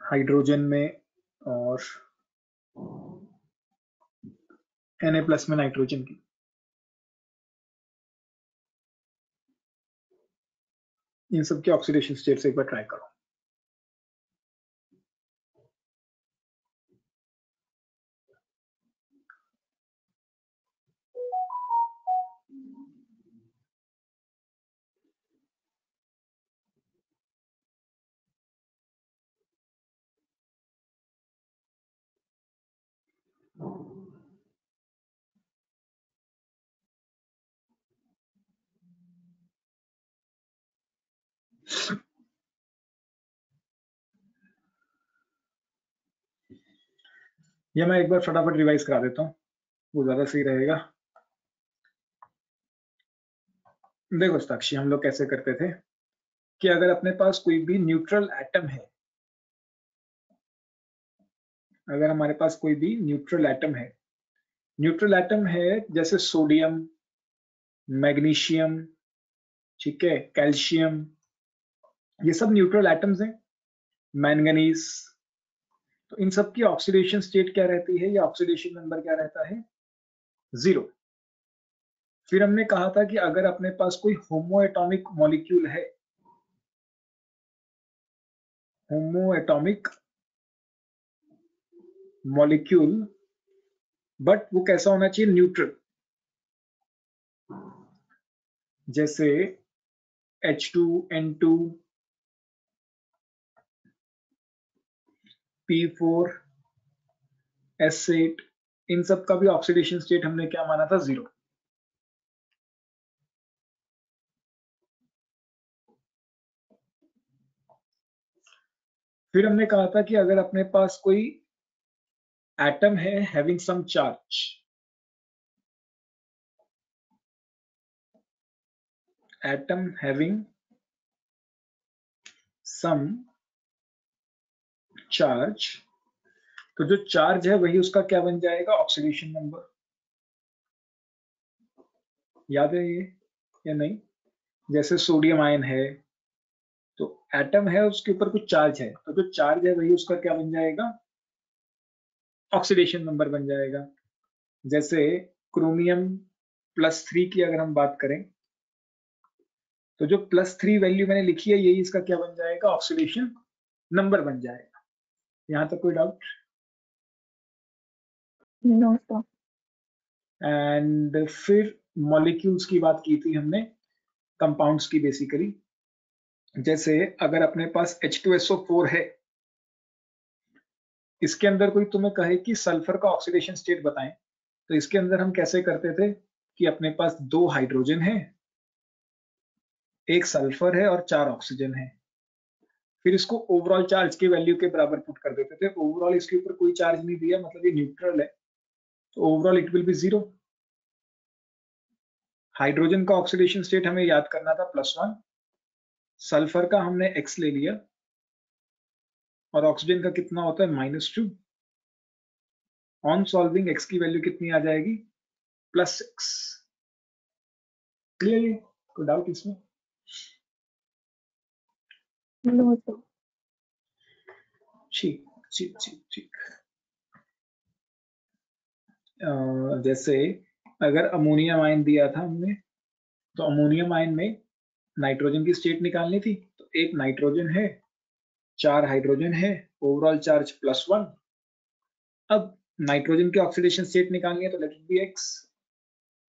Hydrogen में और Na+ में नाइट्रोजन की। इन सब के ऑक्सीडेशन स्टेट से एक बार ट्राई करो। ये मैं एक बार फटाफट रिवाइज करा देता हूँ, वो ज्यादा सही रहेगा। देखो साक्षी, हम लोग कैसे करते थे कि अगर अपने पास कोई भी न्यूट्रल एटम है, अगर हमारे पास कोई भी न्यूट्रल एटम है जैसे सोडियम, मैग्नीशियम, ठीक है, कैल्शियम, ये सब न्यूट्रल एटम्स हैं, मैंगनीज, तो इन सब की ऑक्सीडेशन स्टेट क्या रहती है, या ऑक्सीडेशन नंबर क्या रहता है, 0। फिर हमने कहा था कि अगर अपने पास कोई होमोएटॉमिक मॉलिक्यूल है, होमोएटॉमिक मॉलिक्यूल, बट वो कैसा होना चाहिए, न्यूट्रल, जैसे H2N2, P4, S8, इन सब का भी ऑक्सीडेशन स्टेट हमने क्या माना था, 0। फिर हमने कहा था कि अगर अपने पास कोई एटम है having some charge, atom having some charge, तो जो चार्ज है वही उसका क्या बन जाएगा, ऑक्सीडेशन नंबर। याद है ये या नहीं? जैसे सोडियम आयन है, तो एटम है उसके ऊपर कुछ चार्ज है, तो जो चार्ज है वही उसका क्या बन जाएगा, ऑक्सीडेशन नंबर बन जाएगा। जैसे क्रोमियम +3 की अगर हम बात करें, तो जो +3 वैल्यू मैंने लिखी है यही इसका क्या बन जाएगा, ऑक्सीडेशन नंबर बन जाएगा। यहां तक कोई डाउट? No sir. एंड फिर मॉलिक्यूल्स की बात की थी हमने, कंपाउंड्स की बेसिकली। जैसे अगर अपने पास H2SO4 है, इसके अंदर कोई तुम्हें कहे कि सल्फर का ऑक्सीडेशन स्टेट बताएं, तो इसके अंदर हम कैसे करते थे कि अपने पास 2 हाइड्रोजन है, 1 सल्फर है और 4 ऑक्सीजन है। फिर इसको ओवरऑल चार्ज के वैल्यू के बराबर पुट कर देते थे। ओवरऑल इसके ऊपर कोई चार्ज नहीं दिया, मतलब ये न्यूट्रल है, तो overall it will be 0। Hydrogen का ऑक्सीडेशन स्टेट हमें याद करना था +1, सल्फर का हमने X ले लिया, और ऑक्सीजन का कितना होता है, -2। ऑन सॉल्विंग X की वैल्यू कितनी आ जाएगी, +6। क्लियर? कोई डाउट इसमें? No sir. ठीक ठीक ठीक ठीक। जैसे अगर अमोनियम आयन दिया था हमने, तो अमोनियम आयन में नाइट्रोजन की स्टेट निकालनी थी, तो 1 नाइट्रोजन है, 4 हाइड्रोजन है, ओवरऑल चार्ज +1। अब नाइट्रोजन की ऑक्सीडेशन स्टेट निकालनी है, तो लेट इट बी X,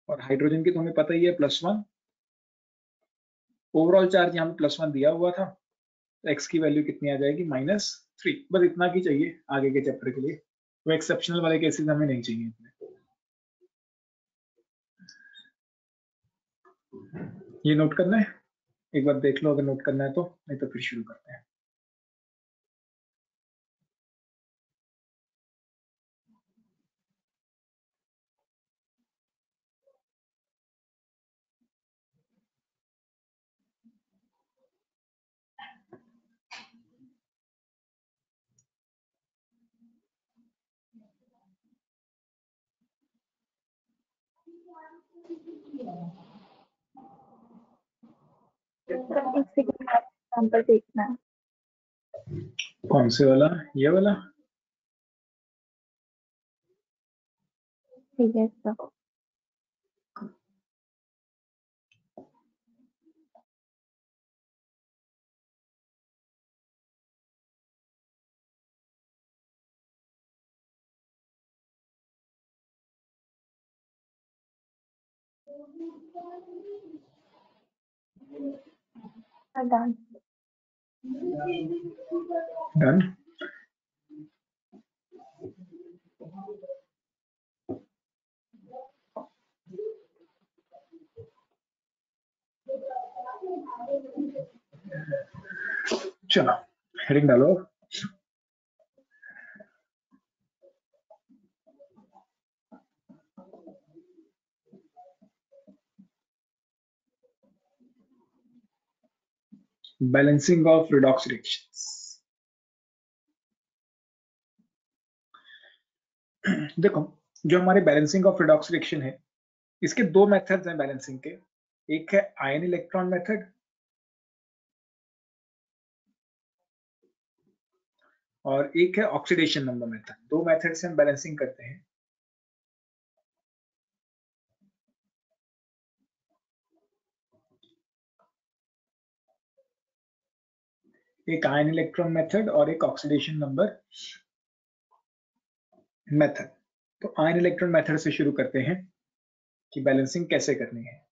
और हाइड्रोजन की तो हमें पता ही है +1। ओवरऑल चार्ज यहाँ पे +1 दिया हुआ था, तो X की वैल्यू कितनी आ जाएगी, -3। बस इतना की चाहिए आगे के चैप्टर के लिए, वो एक्सेप्शनल वाले केसेस हमें नहीं चाहिए इतने। ये नोट करना है, एक बार देख लो अगर नोट करना है तो, नहीं तो फिर शुरू करते हैं। एक सेकंड एग्जांपल देखना है। कौन से वाला? ये वाला? ठीक है सर। डन। डन। चलो हेडिंग डालो। Balancing of redox reactions. देखो, जो हमारे बैलेंसिंग ऑफ रिडॉक्स रिएक्शन है, इसके दो मेथड्स हैं बैलेंसिंग के। एक है आयन इलेक्ट्रॉन मेथड और एक है ऑक्सीडेशन नंबर मेथड। दो मेथड से हम बैलेंसिंग करते हैं। एक आयन इलेक्ट्रॉन मेथड और एक ऑक्सीडेशन नंबर मेथड। तो आयन इलेक्ट्रॉन मेथड से शुरू करते हैं कि बैलेंसिंग कैसे करनी है।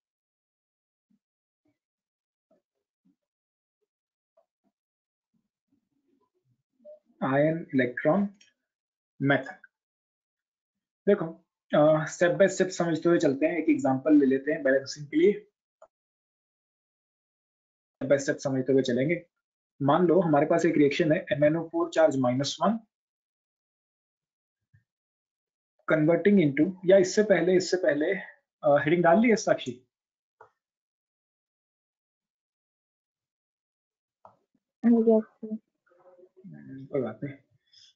Ion electron method. देखो, स्टेप बाय स्टेप समझते हुए चलते हैं। एक एग्जांपल ले लेते हैं बैलेंसिंग के लिए। स्टेप बाय स्टेप समझते हुए चलेंगे। मान लो हमारे पास एक रिएक्शन है MnO4 चार्ज -1 कन्वर्टिंग इनटू, या इससे पहले हेडिंग डाल ली है साक्षी? कोई बात नहीं,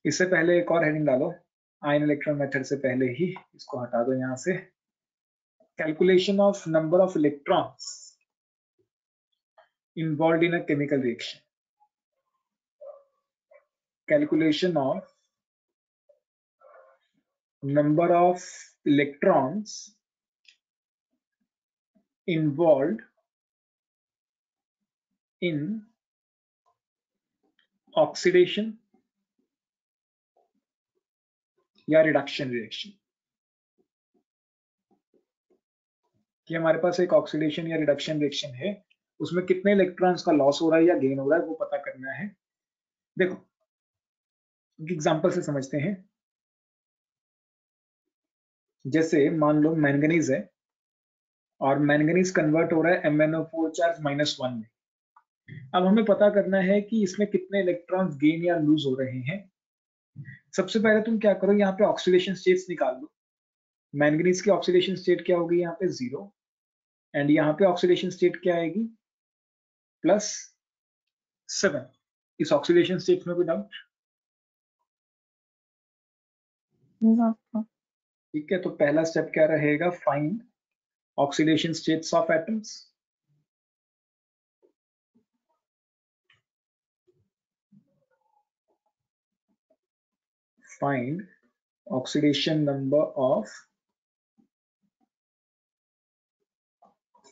इससे पहले एक और हेडिंग डालो। आयन इलेक्ट्रॉन मेथड से पहले ही इसको हटा दो यहां से। Calculation of number of electrons involved in a chemical reaction. Calculation of number of electrons involved in oxidation या रिडक्शन रिएक्शन। कि हमारे पास एक ऑक्सीडेशन या रिडक्शन रिएक्शन है, उसमें कितने इलेक्ट्रॉन्स का लॉस हो रहा है या गेन हो रहा है वो पता करना है। देखो एग्जांपल से समझते हैं। जैसे मान लो मैंगनीज है और मैंगनीज कन्वर्ट हो रहा है MnO4 चार्ज -1 में। अब हमें पता करना है कि इसमें कितने इलेक्ट्रॉन्स गेन या लूज हो रहे हैं। सबसे पहले तुम क्या करो, यहाँ पे ऑक्सीडेशन स्टेट्स निकाल लो। मैंगनीज की ऑक्सीडेशन स्टेट क्या होगी? यहाँ पे 0, एंड यहाँ पे ऑक्सीडेशन स्टेट क्या आएगी? +7। इस ऑक्सीडेशन स्टेट में कोई डाउट? ठीक है, तो पहला स्टेप क्या रहेगा? Find oxidation states of atoms. Find oxidation number of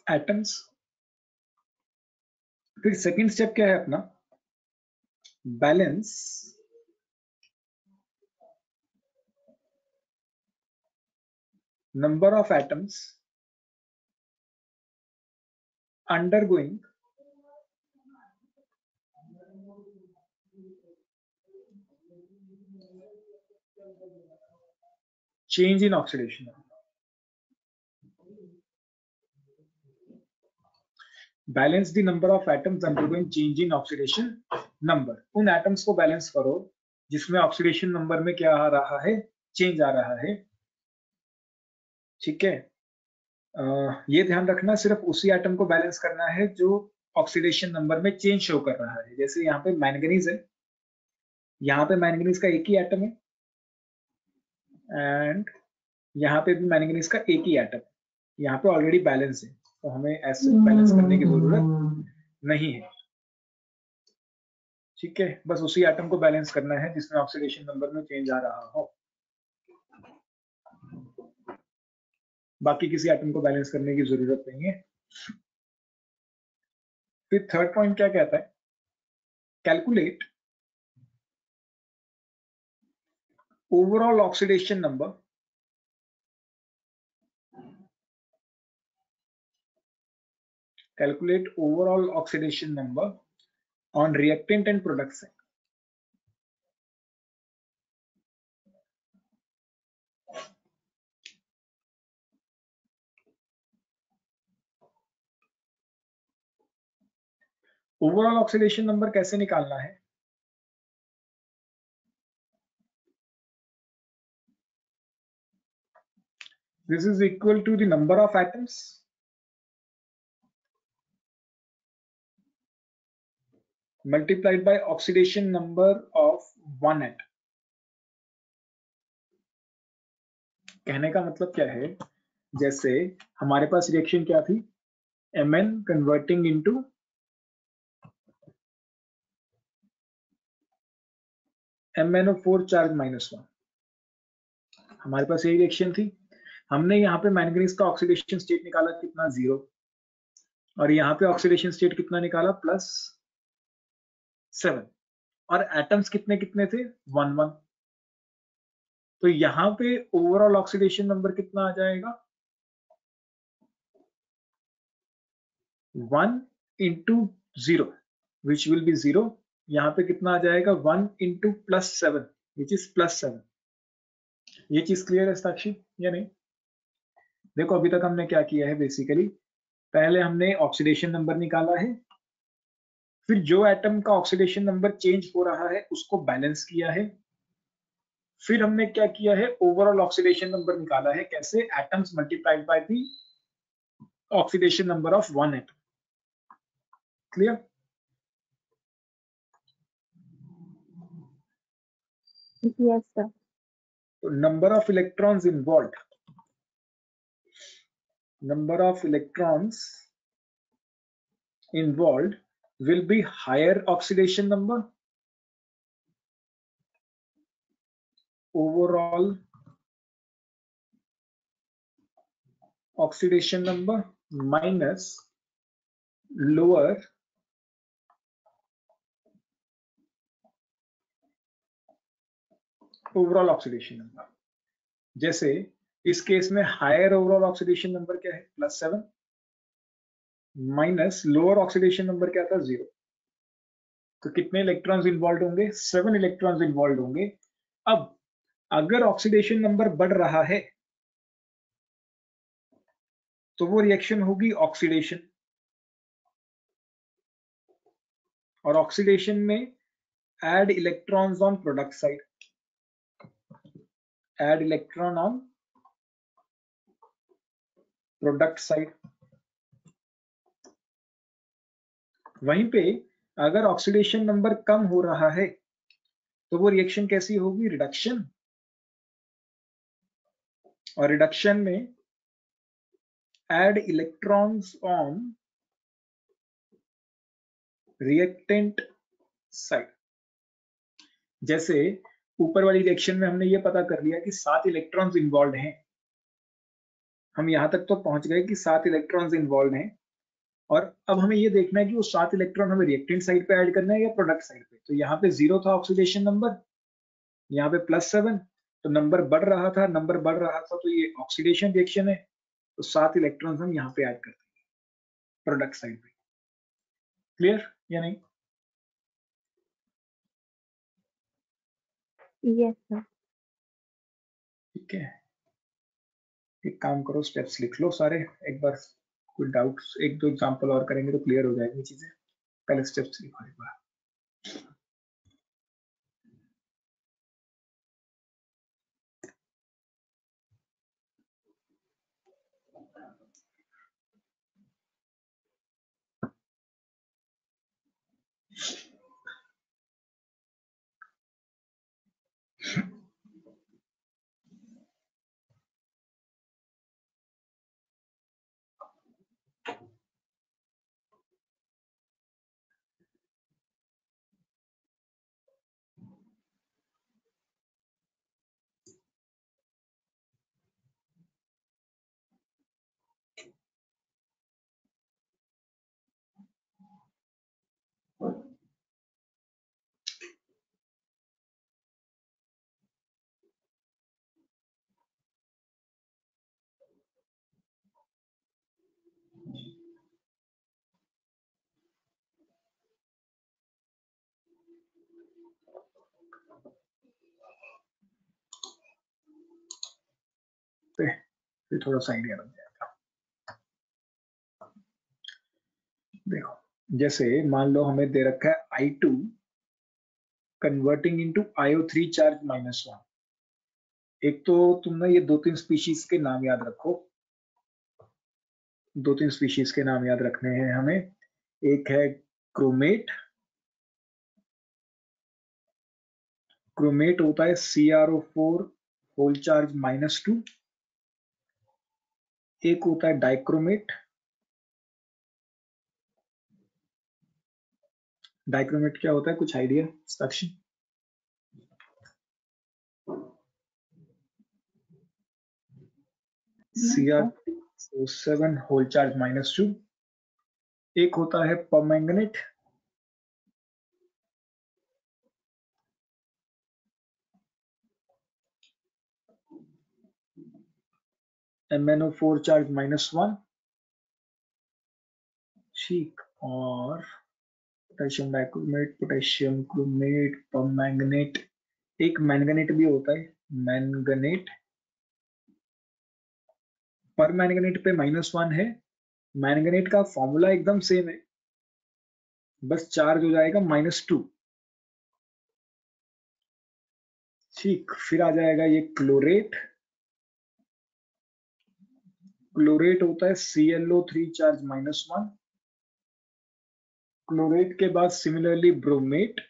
atoms. फिर सेकंड स्टेप क्या है अपना? Balance number of atoms undergoing change in oxidation. Balance the number of atoms undergoing change in oxidation number. उन atoms को balance करो जिसमें oxidation number में क्या आ रहा है? चेंज आ रहा है। ठीक है, ये ध्यान रखना, सिर्फ उसी एटम को बैलेंस करना है जो ऑक्सीडेशन नंबर में चेंज शो कर रहा है। जैसे यहाँ पे मैंगनीज है, यहाँ पे मैंगनीज का एक ही एटम है एंड यहाँ पे भी मैंगनीज का एक ही एटम। यहाँ पे ऑलरेडी बैलेंस है, तो हमें ऐसे बैलेंस करने की जरूरत नहीं है। ठीक है, बस उसी एटम को बैलेंस करना है जिसमें ऑक्सीडेशन नंबर में चेंज आ रहा हो, बाकी किसी एटम को बैलेंस करने की जरूरत नहीं है। फिर थर्ड पॉइंट क्या कहता है, calculate overall oxidation number on reactant and product side. Overall oxidation number कैसे निकालना है, this is equal to the number of atoms multiplied by oxidation number of one atom. कहने का मतलब क्या है, जैसे हमारे पास रिएक्शन क्या थी, Mn converting into MnO4 charge -1, हमारे पास यही रिएक्शन थी। हमने यहाँ पे मैंगनीज का ऑक्सीडेशन स्टेट निकाला कितना, 0, और यहाँ पे ऑक्सीडेशन स्टेट कितना निकाला, +7, और एटम्स कितने कितने थे, 1 1। तो यहाँ पे ओवरऑल ऑक्सीडेशन नंबर कितना आ जाएगा, 1 इंटू 0 विच विल बी 0, यहाँ पे कितना आ जाएगा, 1 इंटू +7 विच इज +7। ये चीज क्लियर है साक्षी या नहीं? देखो अभी तक हमने क्या किया है, बेसिकली पहले हमने ऑक्सीडेशन नंबर निकाला है, फिर जो एटम का ऑक्सीडेशन नंबर चेंज हो रहा है उसको बैलेंस किया है, फिर हमने क्या किया है, ओवरऑल ऑक्सीडेशन नंबर निकाला है, कैसे, atoms multiplied by the oxidation number of one atom. Clear? Yes, sir. तो number of electrons involve, number of electrons involved will be higher oxidation number, overall oxidation number minus lower overall oxidation number। जैसे इस case में higher overall oxidation number क्या है, +7, minus lower oxidation number क्या था, 0। तो कितने इलेक्ट्रॉन्स इन्वॉल्व होंगे, 7 इलेक्ट्रॉन्स इन्वॉल्व होंगे। अब अगर ऑक्सीडेशन नंबर बढ़ रहा है तो वो रिएक्शन होगी ऑक्सीडेशन, और ऑक्सीडेशन में add electrons on product side, add electron on product side. वहीं पे अगर ऑक्सीडेशन नंबर कम हो रहा है तो वो रिएक्शन कैसी होगी, रिडक्शन, और रिडक्शन में add electrons on reactant side. जैसे ऊपर वाली रिएक्शन में हमने ये पता कर लिया कि 7 इलेक्ट्रॉन्स इन्वॉल्व हैं, हम यहां तक तो पहुंच गए कि 7 इलेक्ट्रॉन्स इन्वॉल्व हैं, और अब हमें ये देखना है कि वो 7 इलेक्ट्रॉन हमें रिएक्टेंट साइड पे ऐड करना है या प्रोडक्ट साइड पे। तो यहाँ पे 0 था ऑक्सीडेशन नंबर, यहाँ पे +7, तो नंबर बढ़ रहा था, नंबर बढ़ रहा था, तो ये ऑक्सीडेशन रिएक्शन है, तो 7 इलेक्ट्रॉन्स हम यहाँ पे ऐड करते हैं प्रोडक्ट साइड पे। क्लियर या नहीं? Yes, sir. ठीक है, एक काम करो, स्टेप्स लिख लो सारे एक बार, कोई डाउट्स, एक दो एग्जांपल और करेंगे तो क्लियर हो जाएगी चीजें। पहले स्टेप्स लिखो एक बार। फिर थोड़ा सा आइडिया बन जाएगा। देखो, जैसे मान लो हमें दे रखा है I2 converting into IO3 charge -1। एक तो तुमने ये 2-3 स्पीशीज के नाम याद रखो, 2-3 स्पीशीज के नाम याद रखने हैं हमें। एक है क्रोमेट, क्रोमेट होता है CrO4 होल चार्ज -2। एक होता है डाइक्रोमेट, डाइक्रोमेट क्या होता है, कुछ आइडिया साक्षी? CrO7 whole charge -2। एक होता है परमैंगनेट, MnO4 चार्ज -1। ठीक, और potassium dichromate, potassium chromate, permanganate. एक मैंगनेट भी होता है, मैंगनेट। परमैंगनेट पे -1 है। मैंगनेट का फॉर्मूला एकदम सेम है, बस चार्ज हो जाएगा -2। ठीक, फिर आ जाएगा ये क्लोरेट। क्लोरेट होता है ClO3 चार्ज -1। क्लोरेट के बाद similarly bromate,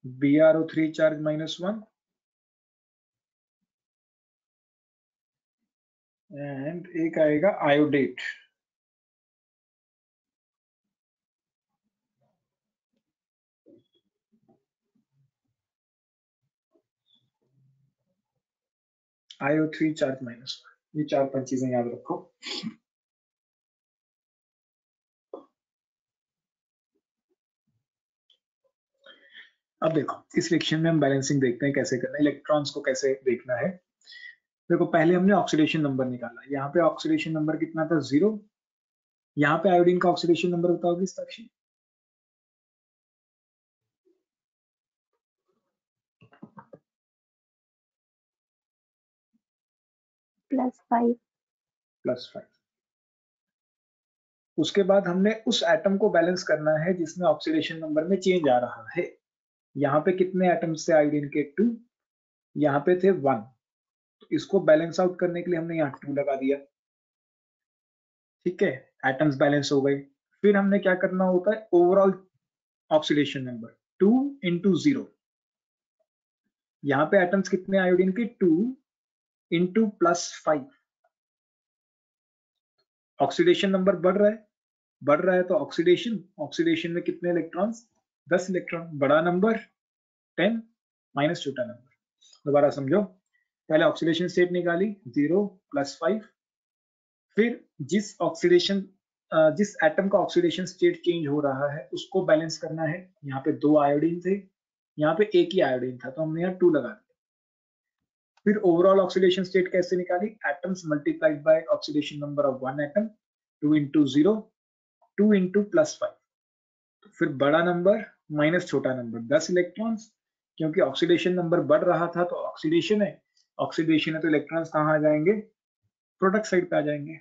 BrO3 charge -1। And एक आएगा आयोडेट। IO3 charge -1। ये 4-5 चीजें याद रखो। अब देखो, इस सेक्शन में हम बैलेंसिंग देखते हैं कैसे करना है, इलेक्ट्रॉन्स को कैसे देखना है। देखो, पहले हमने ऑक्सीडेशन नंबर निकाला। यहाँ पे ऑक्सीडेशन नंबर कितना था, 0। यहाँ पे आयोडीन का ऑक्सीडेशन नंबर बताओगी साक्षी? +5। उसके बाद हमने उस एटम को बैलेंस करना है जिसमें ऑक्सीडेशन नंबर में चेंज आ रहा है। यहाँ पे कितने एटम्स थे आयोडीन के, 2। यहाँ पे थे 1। तो इसको बैलेंस आउट करने के लिए हमने यहाँ 2 लगा दिया। ठीक है, एटम्स बैलेंस हो गए। फिर हमने क्या करना होता है, ओवरऑल ऑक्सीडेशन नंबर 2 × 0। यहाँ पे एटम्स कितने आयोडीन के, 2 × +5। ऑक्सीडेशन नंबर बढ़ रहा है तो ऑक्सीडेशन में कितने इलेक्ट्रॉन्स, 10 इलेक्ट्रॉन। बड़ा नंबर 10 माइनस छोटा नंबर। दोबारा समझो, पहले ऑक्सीडेशन स्टेट निकाली, 0 +5। फिर जिस एटम का ऑक्सीडेशन स्टेट चेंज हो रहा है उसको बैलेंस करना है। यहाँ पे 2 आयोडीन थे, यहाँ पे एक ही आयोडीन था, तो हमने यहाँ 2 लगा दिया। फिर ओवरऑल ऑक्सीडेशन स्टेट कैसे निकाली, atoms multiplied by oxidation number of one atom, 2 × 0, 2 × +5। फिर बड़ा नंबर माइनस छोटा नंबर, 10 इलेक्ट्रॉन्स। क्योंकि ऑक्सीडेशन नंबर बढ़ रहा था तो ऑक्सीडेशन है तो इलेक्ट्रॉन्स कहाँ आ जाएंगे, प्रोडक्ट साइड पे आ जाएंगे।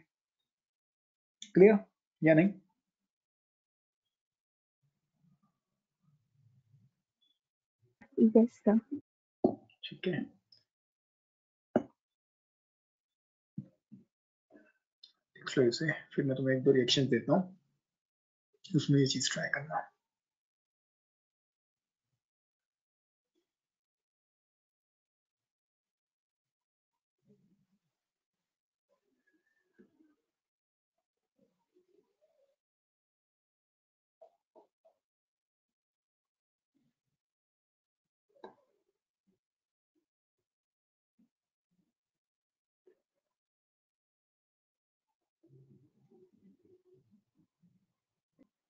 क्लियर या नहीं? Yes, sir. ठीक है, देख लो इसे। फिर मैं तुम्हें 1-2 रिएक्शन देता हूँ, उसमें ये चीज ट्राई करना।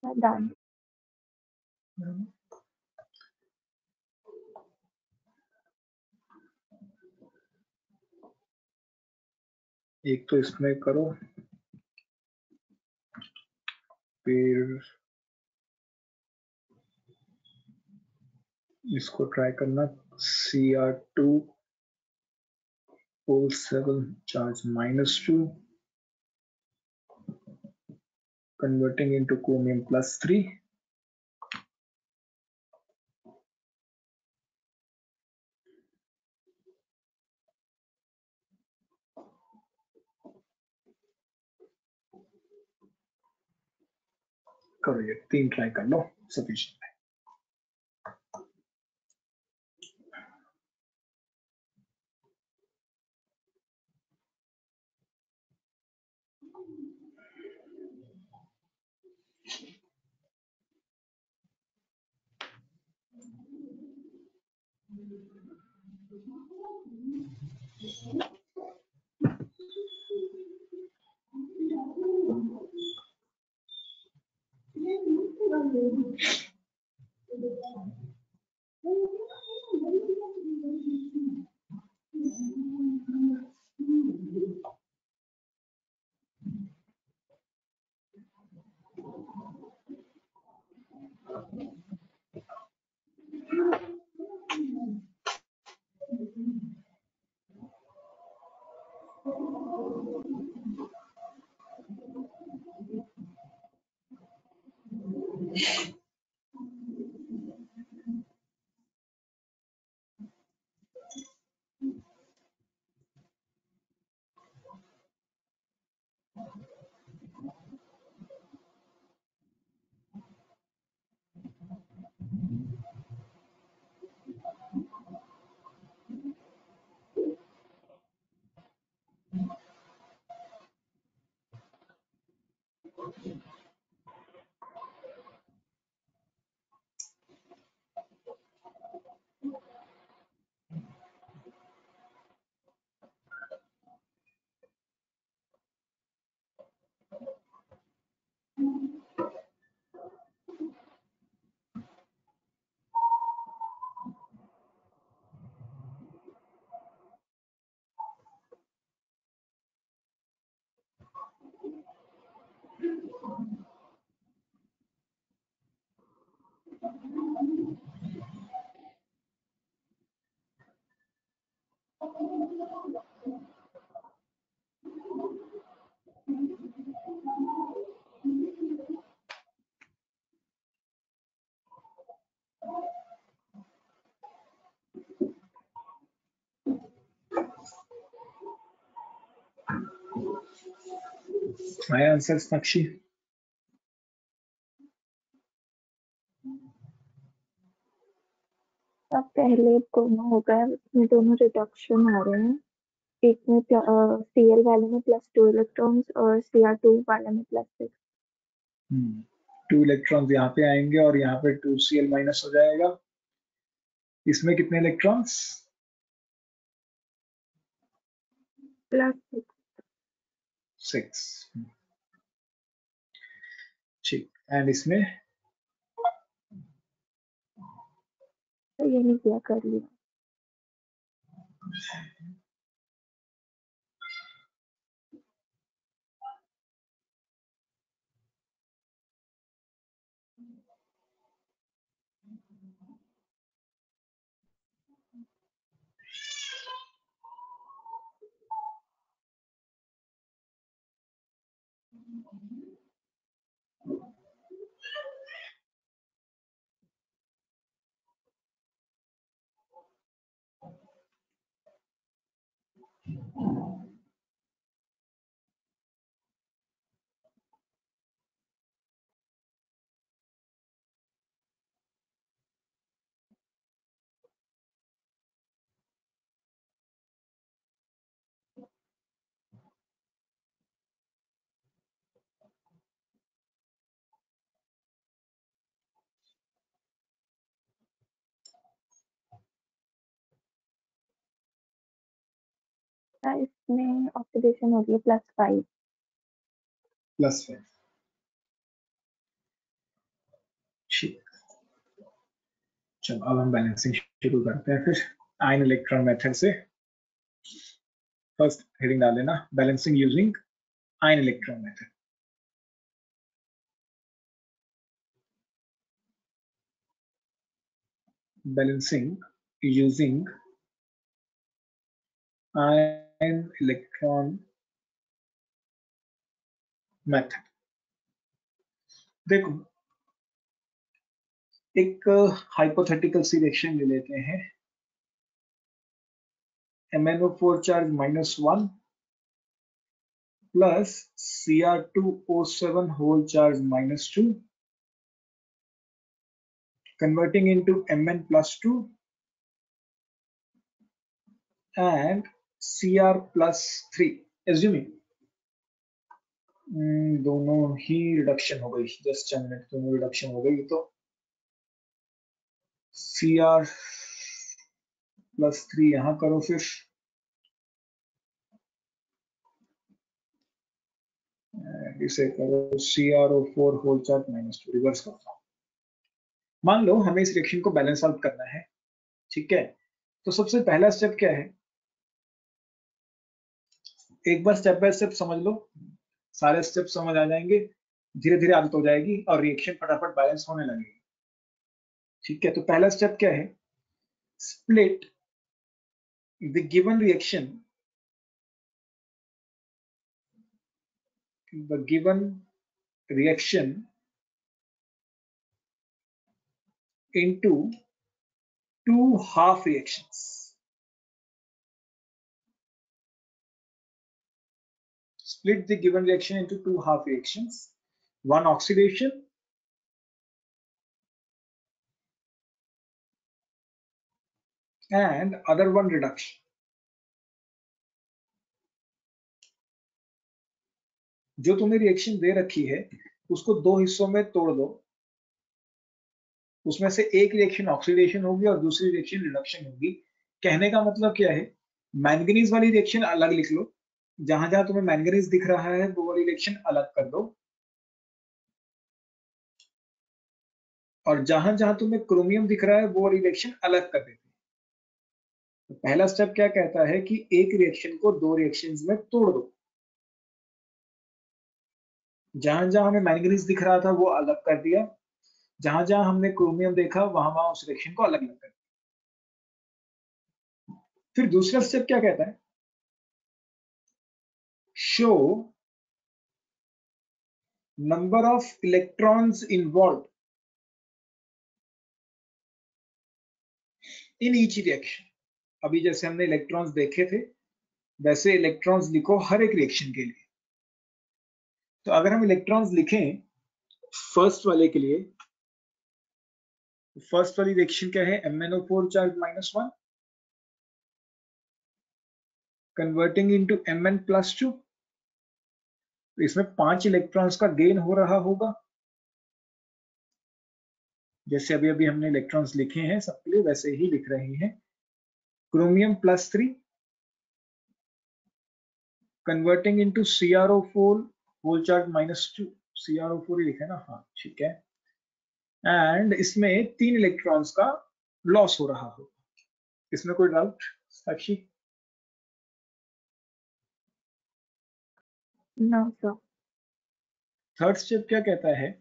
Done. एक तो इसमें करो, फिर इसको ट्राई करना, Cr2 pole 7 charge -2 converting into chromium +3. करो ये 3 ट्राई कर लो, सफिशिएंट है। My answer is Nakshi. अब पहले दोनों हो गए, इसमें दोनों रिडक्शन आ रहे हैं। एक में Cl वाले में +2 इलेक्ट्रॉन्स और Cr2 वाले में +6। 2 इलेक्ट्रॉन्स यहाँ पे आएंगे और यहाँ पे 2Cl माइनस हो जाएगा। इसमें कितने इलेक्ट्रॉन्स? +6। 6। ठीक, एंड इसमें तो ये नहीं किया, कर लिया। इसमें ऑक्सीडेशन हो गई +5। +5। ठीक, चलो अब हम बैलेंसिंग शुरू करते हैं। फिर आयन इलेक्ट्रॉन मेथड से फर्स्ट हेडिंग डाल लेना, balancing using ion electron method. balancing using ion electron method। देखो एक हाइपोथेटिकल सी रिएक्शन ले लेते हैं, MnO4 charge -1 plus Cr2O7 whole charge -2 converting into Mn+2 and Cr+3 assuming दोनों ही रिडक्शन हो गई, जस्ट मिनट, दोनों रिडक्शन हो गई, तो Cr+3 यहां करो, फिर इसे करो CrO4 होल चार्ज -2, रिवर्स करो। मान लो हमें इस रिएक्शन को बैलेंस आउट करना है, ठीक है। तो सबसे पहला स्टेप क्या है, एक बार स्टेप बाय स्टेप समझ लो, सारे स्टेप समझ आ जाएंगे, धीरे धीरे आदत हो जाएगी और रिएक्शन फटाफट बैलेंस होने लगेगी, ठीक है। तो पहला स्टेप क्या है, split the given reaction into two half reactions। Split the given reaction into two half reactions, one oxidation and other one reduction। जो तुम्हें रिएक्शन दे रखी है उसको दो हिस्सों में तोड़ दो, उसमें से एक रिएक्शन ऑक्सीडेशन होगी और दूसरी रिएक्शन रिडक्शन होगी। कहने का मतलब क्या है, मैंगनीज वाली रिएक्शन अलग लिख लो, जहां जहां तुम्हें मैंगनीज दिख रहा है वो वाली रिएक्शन अलग कर दो, और जहां जहां तुम्हें क्रोमियम दिख रहा है वो वाली रिएक्शन अलग कर देते हैं। तो पहला स्टेप क्या कहता है कि एक रिएक्शन को दो रिएक्शंस में तोड़ दो, जहां जहां हमें मैंगनीज दिख रहा था वो अलग कर दिया, जहां जहां हमने क्रोमियम देखा वहां वहां उस रिएक्शन को अलग अलग कर दिया। फिर दूसरा स्टेप क्या कहता है, show number of electrons involve in each reaction. अभी जैसे हमने इलेक्ट्रॉन्स देखे थे वैसे इलेक्ट्रॉन्स लिखो हर एक रिएक्शन के लिए। तो अगर हम इलेक्ट्रॉन्स लिखें फर्स्ट वाले के लिए, फर्स्ट वाली रिएक्शन क्या है, MnO4 charge -1 converting into Mn+2। इसमें 5 इलेक्ट्रॉन्स का गेन हो रहा होगा, जैसे अभी अभी हमने इलेक्ट्रॉन्स लिखे हैं सबके लिए वैसे ही लिख रहे हैं। Chromium +3 converting into CrO4 whole charge -2, CrO4 ही लिखा है ना, हाँ ठीक है। एंड इसमें 3 इलेक्ट्रॉन्स का लॉस हो रहा हो, इसमें कोई doubt Sakshi? No sir. Third step क्या कहता है,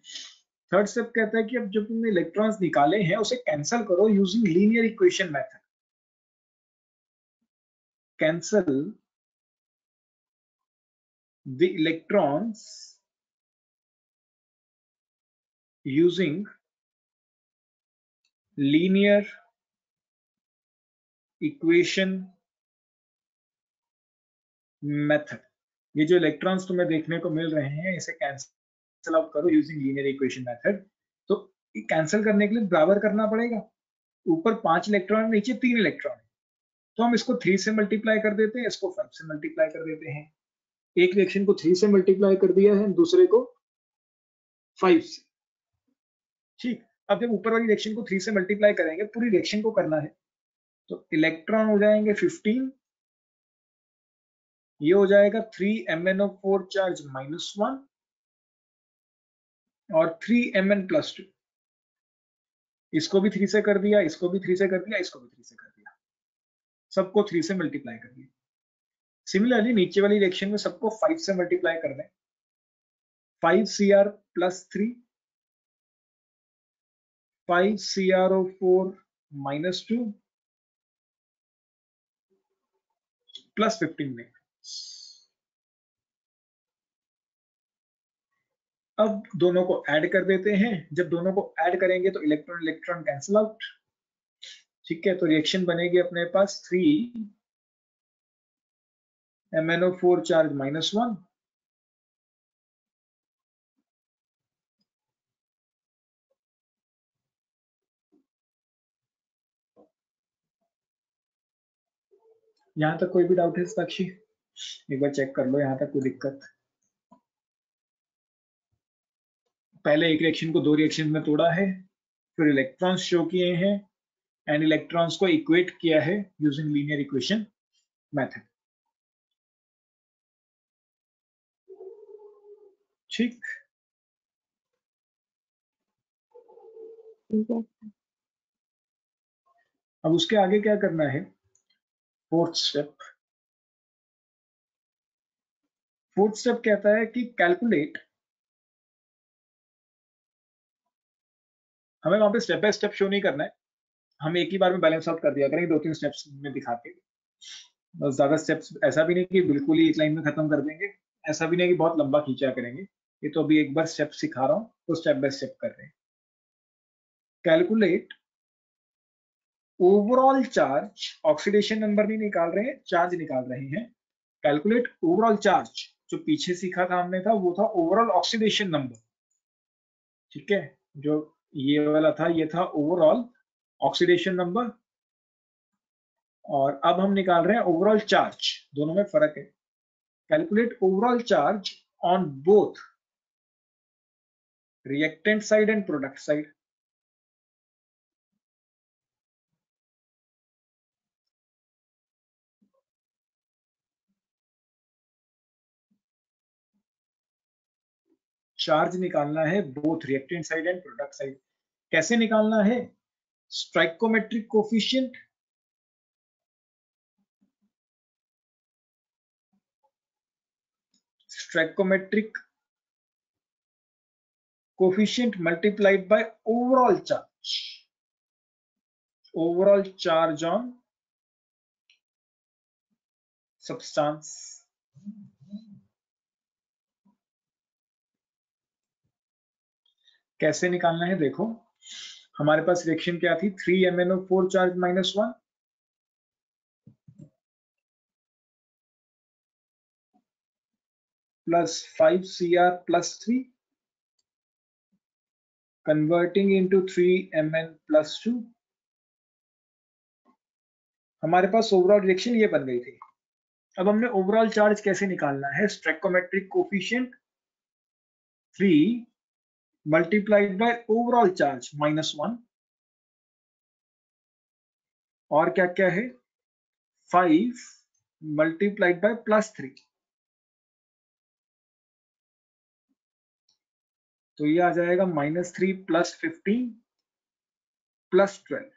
थर्ड स्टेप कहता है कि अब जब तुमने इलेक्ट्रॉन्स निकाले हैं उसे कैंसिल करो using linear equation method. Cancel the electrons using linear equation method. ये जो इलेक्ट्रॉन्स तुम्हें देखने को मिल रहे हैं इसे कैंसिल आउट करो यूजिंग लीनियर इक्वेशन मेथड। तो कैंसिल करने के लिए बराबर करना पड़ेगा, ऊपर 5 इलेक्ट्रॉन नीचे 3 इलेक्ट्रॉन, तो हम इसको 3 से मल्टीप्लाई कर देते हैं, इसको 5 से मल्टीप्लाई कर देते हैं। एक रिएक्शन को 3 से मल्टीप्लाई कर दिया है, दूसरे को 5 से, ठीक। अब जब ऊपर वाली रिएक्शन को 3 से मल्टीप्लाई करेंगे, पूरी रिएक्शन को करना है, तो इलेक्ट्रॉन हो जाएंगे 15, ये हो जाएगा 3 MnO4 चार्ज -1 और 3 Mn+2। इसको भी 3 से कर दिया, इसको भी 3 से कर दिया, इसको भी 3 से कर दिया, सबको 3 से मल्टीप्लाई कर दिया। सिमिलरली नीचे वाली रिएक्शन में सबको 5 से मल्टीप्लाई कर दें, 5Cr+3 5CrO4 -2 +15 में। अब दोनों को ऐड कर देते हैं। जब दोनों को ऐड करेंगे तो इलेक्ट्रॉन इलेक्ट्रॉन कैंसिल आउट। ठीक है, तो रिएक्शन बनेगी अपने पास 3 MnO4 चार्ज -1 यहां तक कोई भी डाउट है साक्षी? एक बार चेक कर लो यहां तक कोई दिक्कत। पहले एक रिएक्शन को 2 रिएक्शन में तोड़ा है, फिर इलेक्ट्रॉन्स शो किए हैं एंड इलेक्ट्रॉन्स को इक्वेट किया है यूजिंग लीनियर इक्वेशन मेथड। ठीक, ठीक है। अब उसके आगे क्या करना है? Fourth step. फोर्थ स्टेप कहता है कि कैलकुलेट। हमें वहां पे स्टेप बाय स्टेप शो नहीं करना है, हम एक ही बार में बैलेंस आउट कर दिया करेंगे 2-3 स्टेप्स में दिखा के। बस ज्यादा स्टेप्स ऐसा भी नहीं कि बिल्कुल ही एक लाइन में खत्म कर देंगे, ऐसा भी नहीं कि बहुत लंबा खींचा करेंगे। ये तो अभी एक बार स्टेप सिखा रहा हूं तो स्टेप बाय स्टेप कर रहे हैं। Calculate overall charge, oxidation number नहीं निकाल रहे हैं, चार्ज निकाल रहे हैं। कैलकुलेट ओवरऑल चार्ज, जो पीछे सीखा था हमने था वो था ओवरऑल ऑक्सीडेशन नंबर। ठीक है, जो ये वाला था ये था ओवरऑल ऑक्सीडेशन नंबर, और अब हम निकाल रहे हैं ओवरऑल चार्ज। दोनों में फर्क है। Calculate overall charge on both reactant side and product side. Charge निकालना है both reactant side and product side. कैसे निकालना है? Stoichiometric coefficient, stoichiometric coefficient multiplied by overall charge, overall charge on substance. कैसे निकालना है देखो, हमारे पास रिएक्शन क्या थी? 3 MnO4 charge -1 plus 5 Cr plus 3 converting into 3 Mn plus 2। हमारे पास ओवरऑल रिएक्शन ये बन गई थी। अब हमने ओवरऑल चार्ज कैसे निकालना है? Stoichiometric coefficient 3 multiplied by overall charge -1, और क्या क्या है? 5 मल्टीप्लाइड बाय +3, तो ये आ जाएगा -3 + 15 + 12।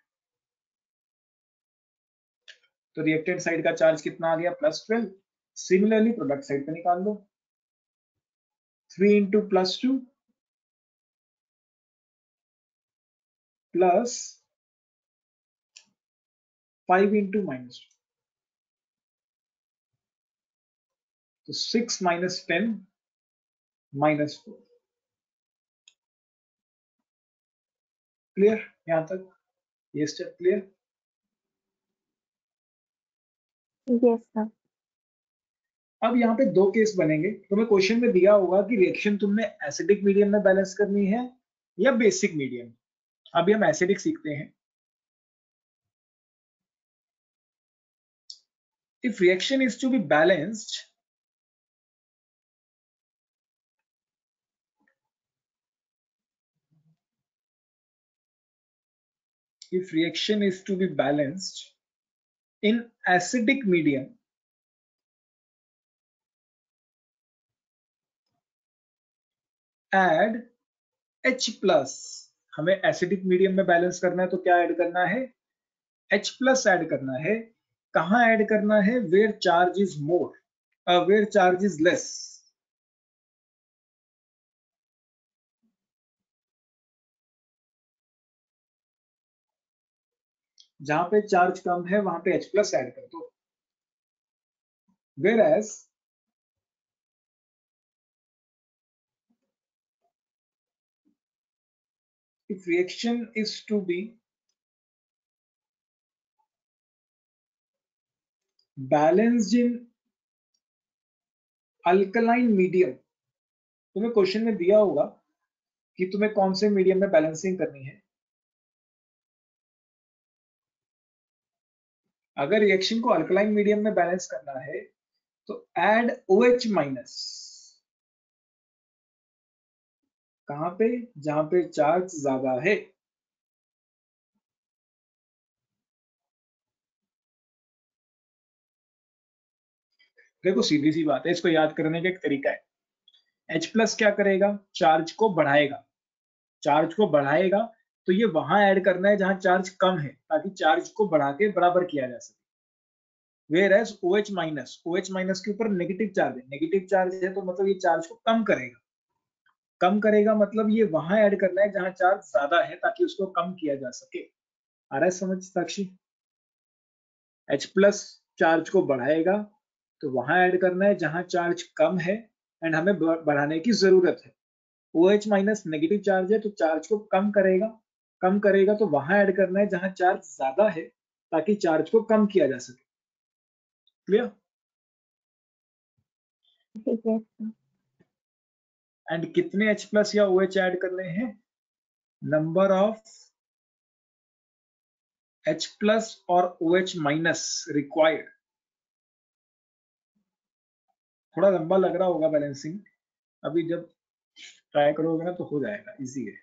तो रिएक्टेंट साइड का चार्ज कितना आ गया? +12। सिमिलरली प्रोडक्ट साइड पे निकाल लो, 3 इंटू +2 प्लस 5 इंटू -2, तो 6 - 10 -4। क्लियर यहां तक? ये स्टेप क्लियर? Yes sir. अब यहाँ पे 2 केस बनेंगे। तुम्हें क्वेश्चन में दिया होगा कि रिएक्शन तुमने एसिडिक मीडियम में बैलेंस करनी है या बेसिक मीडियम। अभी हम एसिडिक सीखते हैं। If reaction is to be balanced, if reaction is to be balanced in acidic medium, add H+। हमें एसिडिक मीडियम में बैलेंस करना है तो क्या ऐड करना है? H+ ऐड करना है। कहां ऐड करना है? Where charge is more, where charge is less. जहां पे चार्ज कम है वहां पे H प्लस ऐड कर दो। whereas if reaction is to be balanced in alkaline medium, तुम्हें क्वेश्चन में दिया होगा कि तुम्हें कौन से मीडियम में बैलेंसिंग करनी है। अगर रिएक्शन को अल्कलाइन मीडियम में बैलेंस करना है तो ऐड OH माइनस, कहां पे, जहां पे चार्ज ज्यादा है। देखो सीधी सी बात है, इसको याद करने का एक तरीका है। H प्लस क्या करेगा, चार्ज को बढ़ाएगा। चार्ज को बढ़ाएगा तो ये वहां ऐड करना है जहां चार्ज कम है, ताकि चार्ज को बढ़ा के बराबर किया जा सके। whereas OH माइनस के ऊपर नेगेटिव चार्ज है, नेगेटिव चार्ज है तो मतलब ये चार्ज को कम करेगा। कम करेगा मतलब ये वहां ऐड करना है जहां चार्ज ज्यादा है, ताकि उसको कम किया जा सके। आ रहा है समझ साक्षी? H प्लस चार्ज को बढ़ाएगा तो वहां ऐड करना है जहां चार्ज कम है एंड हमें बढ़ाने की जरूरत है। OH माइनस नेगेटिव चार्ज है तो चार्ज को कम करेगा तो वहां ऐड करना है जहां चार्ज ज्यादा है, ताकि चार्ज को कम किया जा सके। क्लियर? ठीक है। एंड कितने H प्लस या OH ऐड करने हैं, नंबर ऑफ H प्लस और OH माइनस रिक्वायर्ड। थोड़ा लंबा लग रहा होगा बैलेंसिंग, अभी जब ट्राई करोगे ना तो हो जाएगा, इजी है।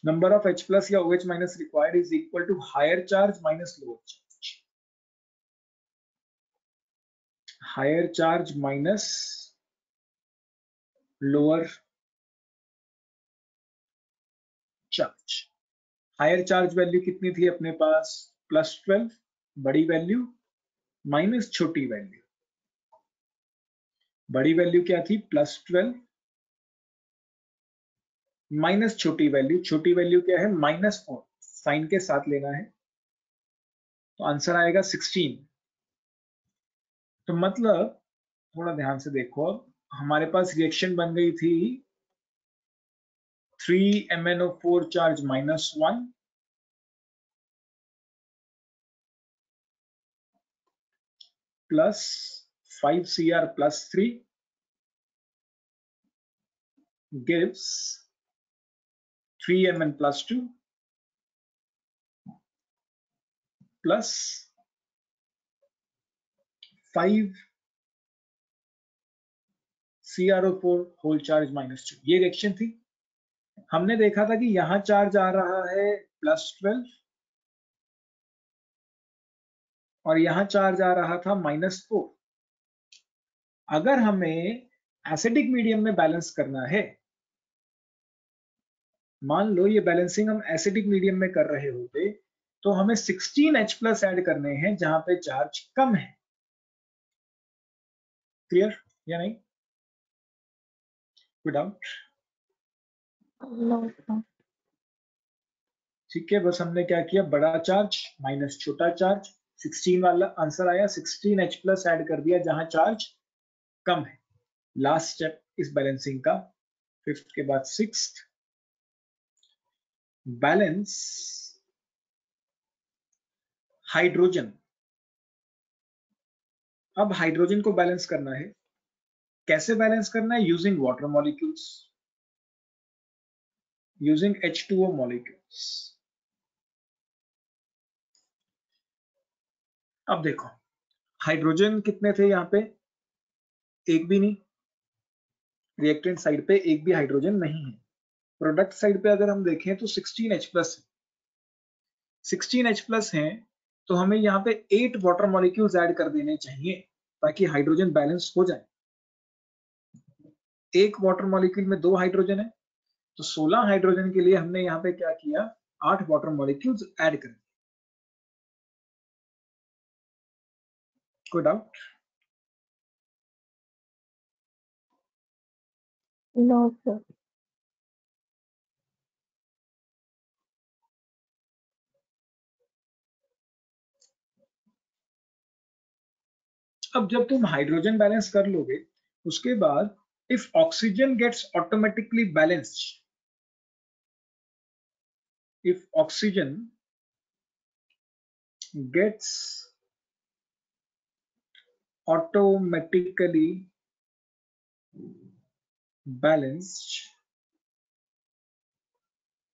नंबर ऑफ H प्लस या OH minus required is equal to higher charge minus lower charge. Higher charge minus lower charge. Higher charge value कितनी थी अपने पास, +12, बड़ी वैल्यू माइनस छोटी वैल्यू। बड़ी वैल्यू क्या थी, +12 माइनस छोटी वैल्यू क्या है, -4, साइन के साथ लेना है तो आंसर आएगा 16। तो मतलब थोड़ा ध्यान से देखो, अब हमारे पास रिएक्शन बन गई थी 3MnO4 charge -1 plus 5Cr +3 gives 3Mn+2 plus 5CrO4 whole charge -2। ये रिएक्शन थी। हमने देखा था कि यहां चार्ज आ रहा है +12 और यहां चार्ज आ रहा था -4। अगर हमें एसिडिक मीडियम में बैलेंस करना है, मान लो ये बैलेंसिंग हम एसिडिक मीडियम में कर रहे होते, तो हमें 16H+ ऐड करने हैं जहां पे चार्ज कम है। क्लियर या नहीं, कोई डाउट? No sir. ठीक है, बस हमने क्या किया, बड़ा चार्ज माइनस छोटा चार्ज, 16 वाला आंसर आया, 16H+ ऐड कर दिया जहां चार्ज कम है। लास्ट स्टेप इस बैलेंसिंग का, फिफ्थ के बाद सिक्स्थ, बैलेंस हाइड्रोजन। अब हाइड्रोजन को बैलेंस करना है, कैसे बैलेंस करना है, using water molecules, using H2O molecules. अब देखो हाइड्रोजन कितने थे यहाँ पे, एक भी नहीं। रिएक्टेंट साइड पे एक भी हाइड्रोजन नहीं है। प्रोडक्ट साइड पे अगर हम देखें तो 16H+ है। 16H+ हैं तो हमें यहाँ पे 8 वाटर मॉलिक्यूल्स ऐड कर देने चाहिए ताकि हाइड्रोजन बैलेंस हो जाए। एक वाटर मॉलिक्यूल में 2 हाइड्रोजन है, तो 16 हाइड्रोजन के लिए हमने यहाँ पे क्या किया, 8 वाटर मॉलिक्यूल्स ऐड कर दिए। कोई डाउट? No sir. अब जब तुम हाइड्रोजन बैलेंस कर लोगे उसके बाद if oxygen gets automatically balanced, if oxygen gets automatically balanced,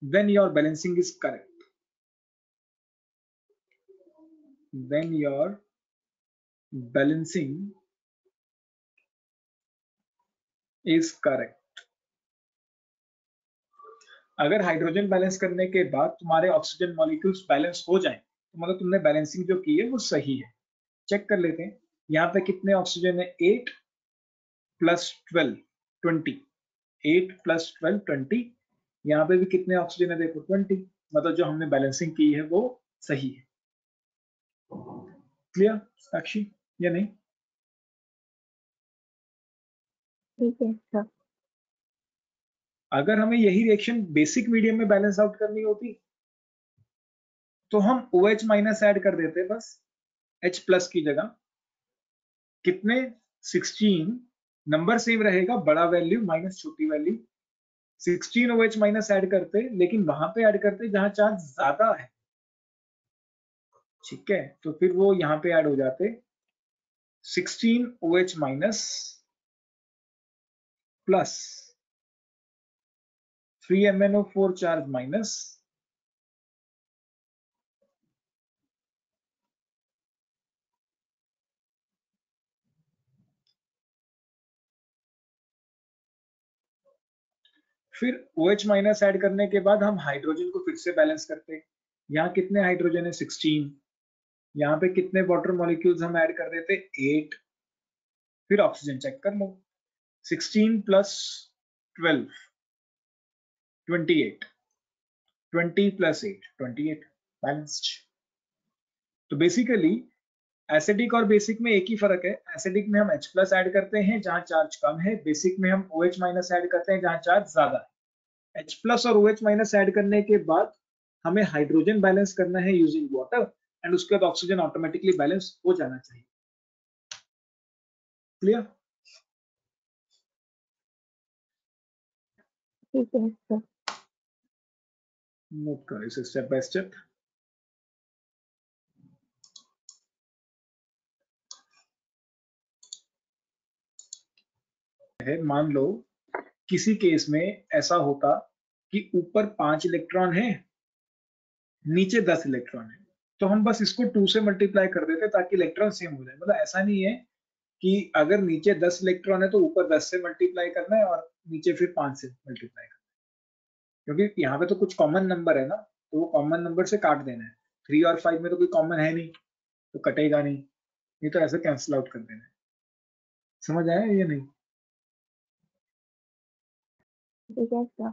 then your balancing is correct. Then your balancing is correct. अगर हाइड्रोजन बैलेंस करने के बाद तुम्हारे ऑक्सीजन मॉलिक्यूल्स बैलेंस हो जाएं तो मतलब तुमने बैलेंसिंग जो की है वो सही है। चेक कर लेते हैं यहाँ पे कितने ऑक्सीजन है, 8 + 12 20, 8 + 12 20। यहाँ पे भी कितने ऑक्सीजन है देखो 20, मतलब जो हमने बैलेंसिंग की है वो सही है। क्लियर साक्षी या नहीं? ठीक है सर। अगर हमें यही रिएक्शन बेसिक मीडियम में बैलेंस आउट करनी होती तो हम OH- ऐड कर देते बस H+ की जगह। कितने 16, नंबर सेम रहेगा, बड़ा वैल्यू माइनस छोटी वैल्यू। 16 OH- ऐड करते, लेकिन वहां पे ऐड करते जहां चार्ज ज्यादा है। ठीक है, तो फिर वो यहाँ पे ऐड हो जाते 16 OH- plus 3 MnO4 charge minus, फिर OH- ऐड करने के बाद हम हाइड्रोजन को फिर से बैलेंस करते। यहाँ कितने हाइड्रोजन है 16, यहाँ पे कितने वाटर मॉलिक्यूल्स हम ऐड कर देते 8। फिर ऑक्सीजन चेक कर लो, 16 + 12 28, 20 + 8 28, बैलेंस्ड। तो बेसिकली एसिडिक और बेसिक में एक ही फर्क है, एसिडिक में हम H+ ऐड करते हैं जहां चार्ज कम है, बेसिक में हम OH- ऐड करते हैं जहां चार्ज ज्यादा है। H+ और OH- ऐड करने के बाद हमें हाइड्रोजन बैलेंस करना है यूजिंग वाटर, एंड उसके बाद ऑक्सीजन ऑटोमेटिकली बैलेंस हो जाना चाहिए। क्लियर? ठीक है सर। नोट करो इसे स्टेप बाय स्टेप। है, मान लो किसी केस में ऐसा होता कि ऊपर 5 इलेक्ट्रॉन है, नीचे 10 इलेक्ट्रॉन है, तो हम बस इसको 2 से मल्टीप्लाई कर देते ताकि इलेक्ट्रॉन सेम हो जाए। मतलब ऐसा नहीं है कि अगर नीचे 10 इलेक्ट्रॉन है तो ऊपर 10 से मल्टीप्लाई करना है और नीचे फिर 5 से मल्टीप्लाई करना है, क्योंकि यहाँ पे तो कुछ कॉमन नंबर है ना, तो वो कॉमन नंबर से काट देना है। 3 और 5 में तो कोई कॉमन है नहीं, तो कटेगा नहीं, ये तो ऐसे कैंसिल आउट कर देना है। समझ आया या नहीं? ठीक है सर।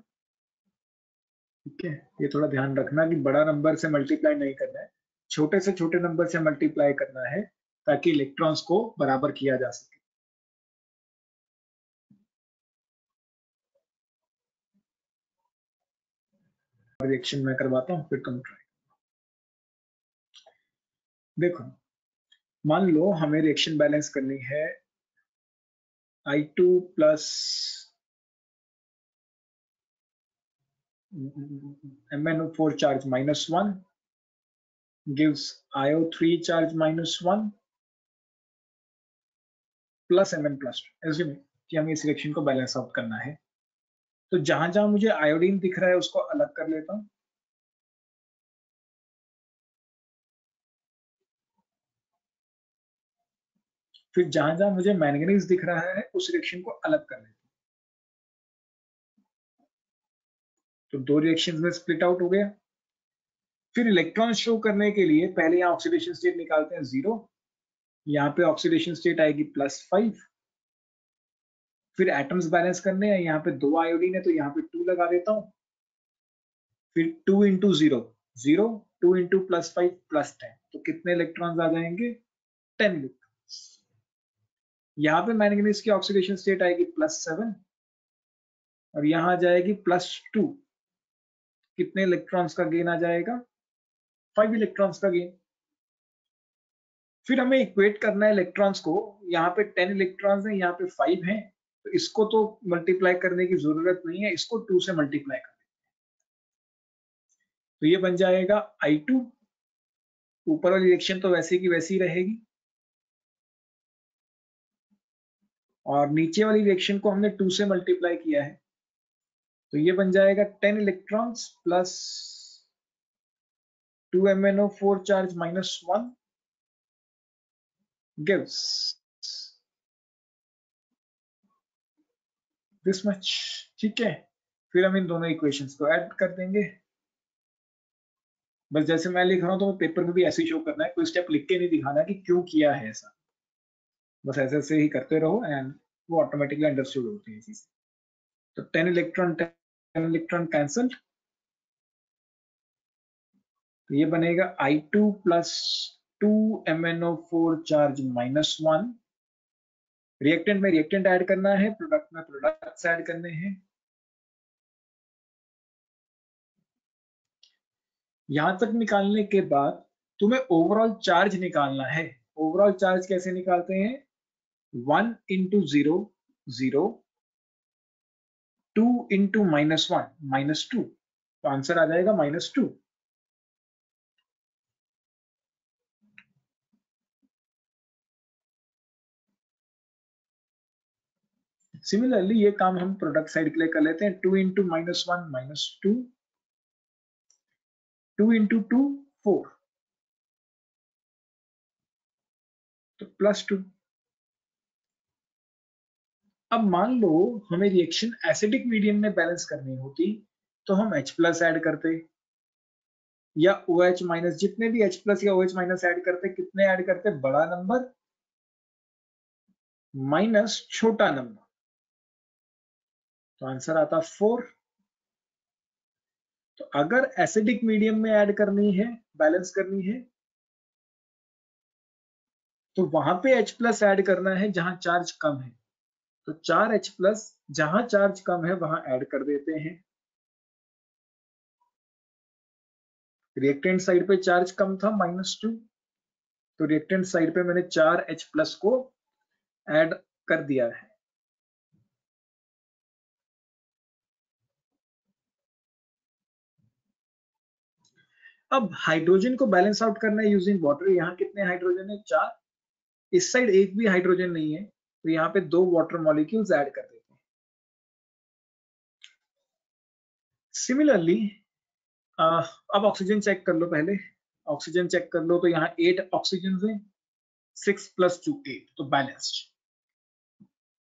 ठीक है, ये थोड़ा ध्यान रखना कि बड़ा नंबर से मल्टीप्लाई नहीं करना है, छोटे से छोटे नंबर से मल्टीप्लाई करना है ताकि इलेक्ट्रॉन्स को बराबर किया जा सके। रिएक्शन मैं करवाता हूँ फिर तुम ट्राई। देखो, मान लो हमें रिएक्शन बैलेंस करनी है I2 plus MnO4 charge -1 gives IO3 charge -1 plus Mn+2। Assume कि हमें इस रिएक्शन को बैलेंस आउट करना है, तो जहां जहां मुझे आयोडीन दिख रहा है उसको अलग कर लेता हूं। फिर जहां जहां मुझे मैंगनीज दिख रहा है उस रिएक्शन को अलग कर लेता हूं। तो 2 रिएक्शंस में स्प्लिट आउट हो गया। फिर इलेक्ट्रॉन शो करने के लिए पहले यहाँ ऑक्सीडेशन स्टेट निकालते हैं 0, यहाँ पे ऑक्सीडेशन स्टेट आएगी +5। फिर एटम्स बैलेंस करने हैं, यहाँ पे 2 आयोडीन है तो यहाँ पे 2 लगा देता हूँ। फिर 2 × 0 0, 2 × +5 +10, तो कितने इलेक्ट्रॉन्स आ जाएंगे 10 इलेक्ट्रॉन्स। यहाँ पे मैंगनीज की ऑक्सीडेशन स्टेट आएगी +7 और यहाँ आ जाएगी +2। कितने इलेक्ट्रॉन्स का गेन आ जाएगा 5 इलेक्ट्रॉन्स का गेन। फिर हमें इक्वेट करना है इलेक्ट्रॉन्स को। यहाँ पे 10 इलेक्ट्रॉन्स हैं, यहाँ पे 5 हैं, तो इसको तो मल्टीप्लाई करने की जरूरत नहीं है, इसको 2 से मल्टीप्लाई कर। तो ये बन जाएगा I2, ऊपर वाली रिएक्शन तो वैसे की वैसी रहेगी, और नीचे वाली रिएक्शन को हमने 2 से मल्टीप्लाई किया है, तो ये बन जाएगा 10 electrons plus 2 MnO4 charge -1 gives this much। ठीक है, फिर हम इन दोनों इक्वेशंस को ऐड कर देंगे। बस जैसे मैं लिख रहा हूं तो पेपर में भी ऐसे ही शो करना है, कोई स्टेप लिख के नहीं दिखाना कि क्यों किया है ऐसा, बस ऐसे ऐसे ही करते रहो एंड वो ऑटोमेटिकली अंडरस्टूड होती है चीज। तो 10 इलेक्ट्रॉन कैंसल, तो ये बनेगा I2 plus 2 MnO4 charge -1। Reactant में रिएक्टेंट ऐड करना है, प्रोडक्ट में प्रोडक्ट्स ऐड करने हैं। यहां तक निकालने के बाद तुम्हें ओवरऑल चार्ज निकालना है। ओवरऑल चार्ज कैसे निकालते हैं? 1 इंटू 0 0, 2 इंटू -1 -2, तो आंसर आ जाएगा -2। सिमिलरली ये काम हम प्रोडक्ट साइड के लिए कर लेते हैं। 2 इंटू -1 -2, 2 इंटू 2 4, तो +2। अब मान लो हमें रिएक्शन एसिडिक मीडियम में बैलेंस करनी होती, तो हम H+ ऐड करते, या OH-, जितने भी H+ या OH- ऐड करते, कितने ऐड करते? बड़ा नंबर माइनस छोटा नंबर, तो आंसर आता 4। तो अगर एसिडिक मीडियम में ऐड करनी है, बैलेंस करनी है, तो वहां पे H+ ऐड करना है जहां चार्ज कम है, तो 4H+, जहां चार्ज कम है वहां ऐड कर देते हैं। रिएक्टेंट साइड पे चार्ज कम था -2, तो रिएक्टेंट साइड पे मैंने 4H+ को ऐड कर दिया है। अब हाइड्रोजन को बैलेंस आउट करना है यूजिंग वाटर। यहाँ कितने हाइड्रोजन है? 4। इस साइड एक भी हाइड्रोजन नहीं है, तो यहाँ पे 2 वाटर मॉलिक्यूल्स ऐड कर देते हैं। सिमिलरली अब ऑक्सीजन चेक कर लो पहले। ऑक्सीजन चेक कर लो, तो यहाँ 8 ऑक्सीजन है, 6 + 2 8, तो बैलेंस्ड।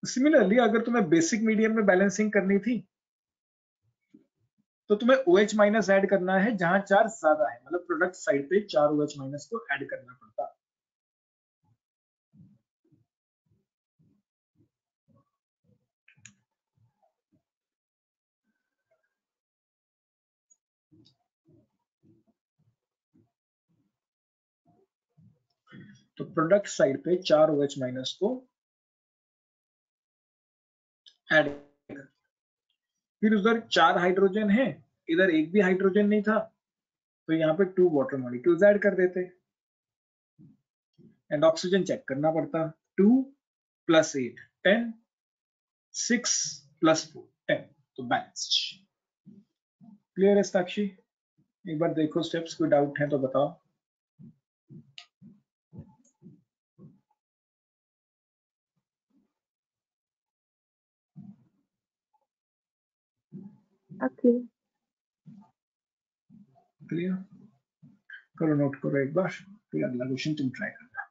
सिमिलरली अगर तुम्हें बेसिक मीडियम में बैलेंसिंग करनी थी, तो तुम्हें OH- ऐड करना है जहां चार्ज ज्यादा है, मतलब प्रोडक्ट साइड पे 4 OH- को ऐड करना पड़ता। तो प्रोडक्ट साइड पे 4 OH- को ऐड कर, फिर उधर 4 हाइड्रोजन है, इधर एक भी हाइड्रोजन नहीं था, तो यहाँ पे 2 वाटर मॉलिक्यूल्स ऐड कर देते, एंड ऑक्सीजन चेक करना पड़ता। 2 + 8 10, 6 + 4 10, तो बैलेंस्ड। क्लियर है साक्षी? एक बार देखो स्टेप्स, कोई डाउट है तो बताओ। क्लियर? करो, नोट करो एक बार, फिर अगला क्वेश्चन तुम ट्राई करना।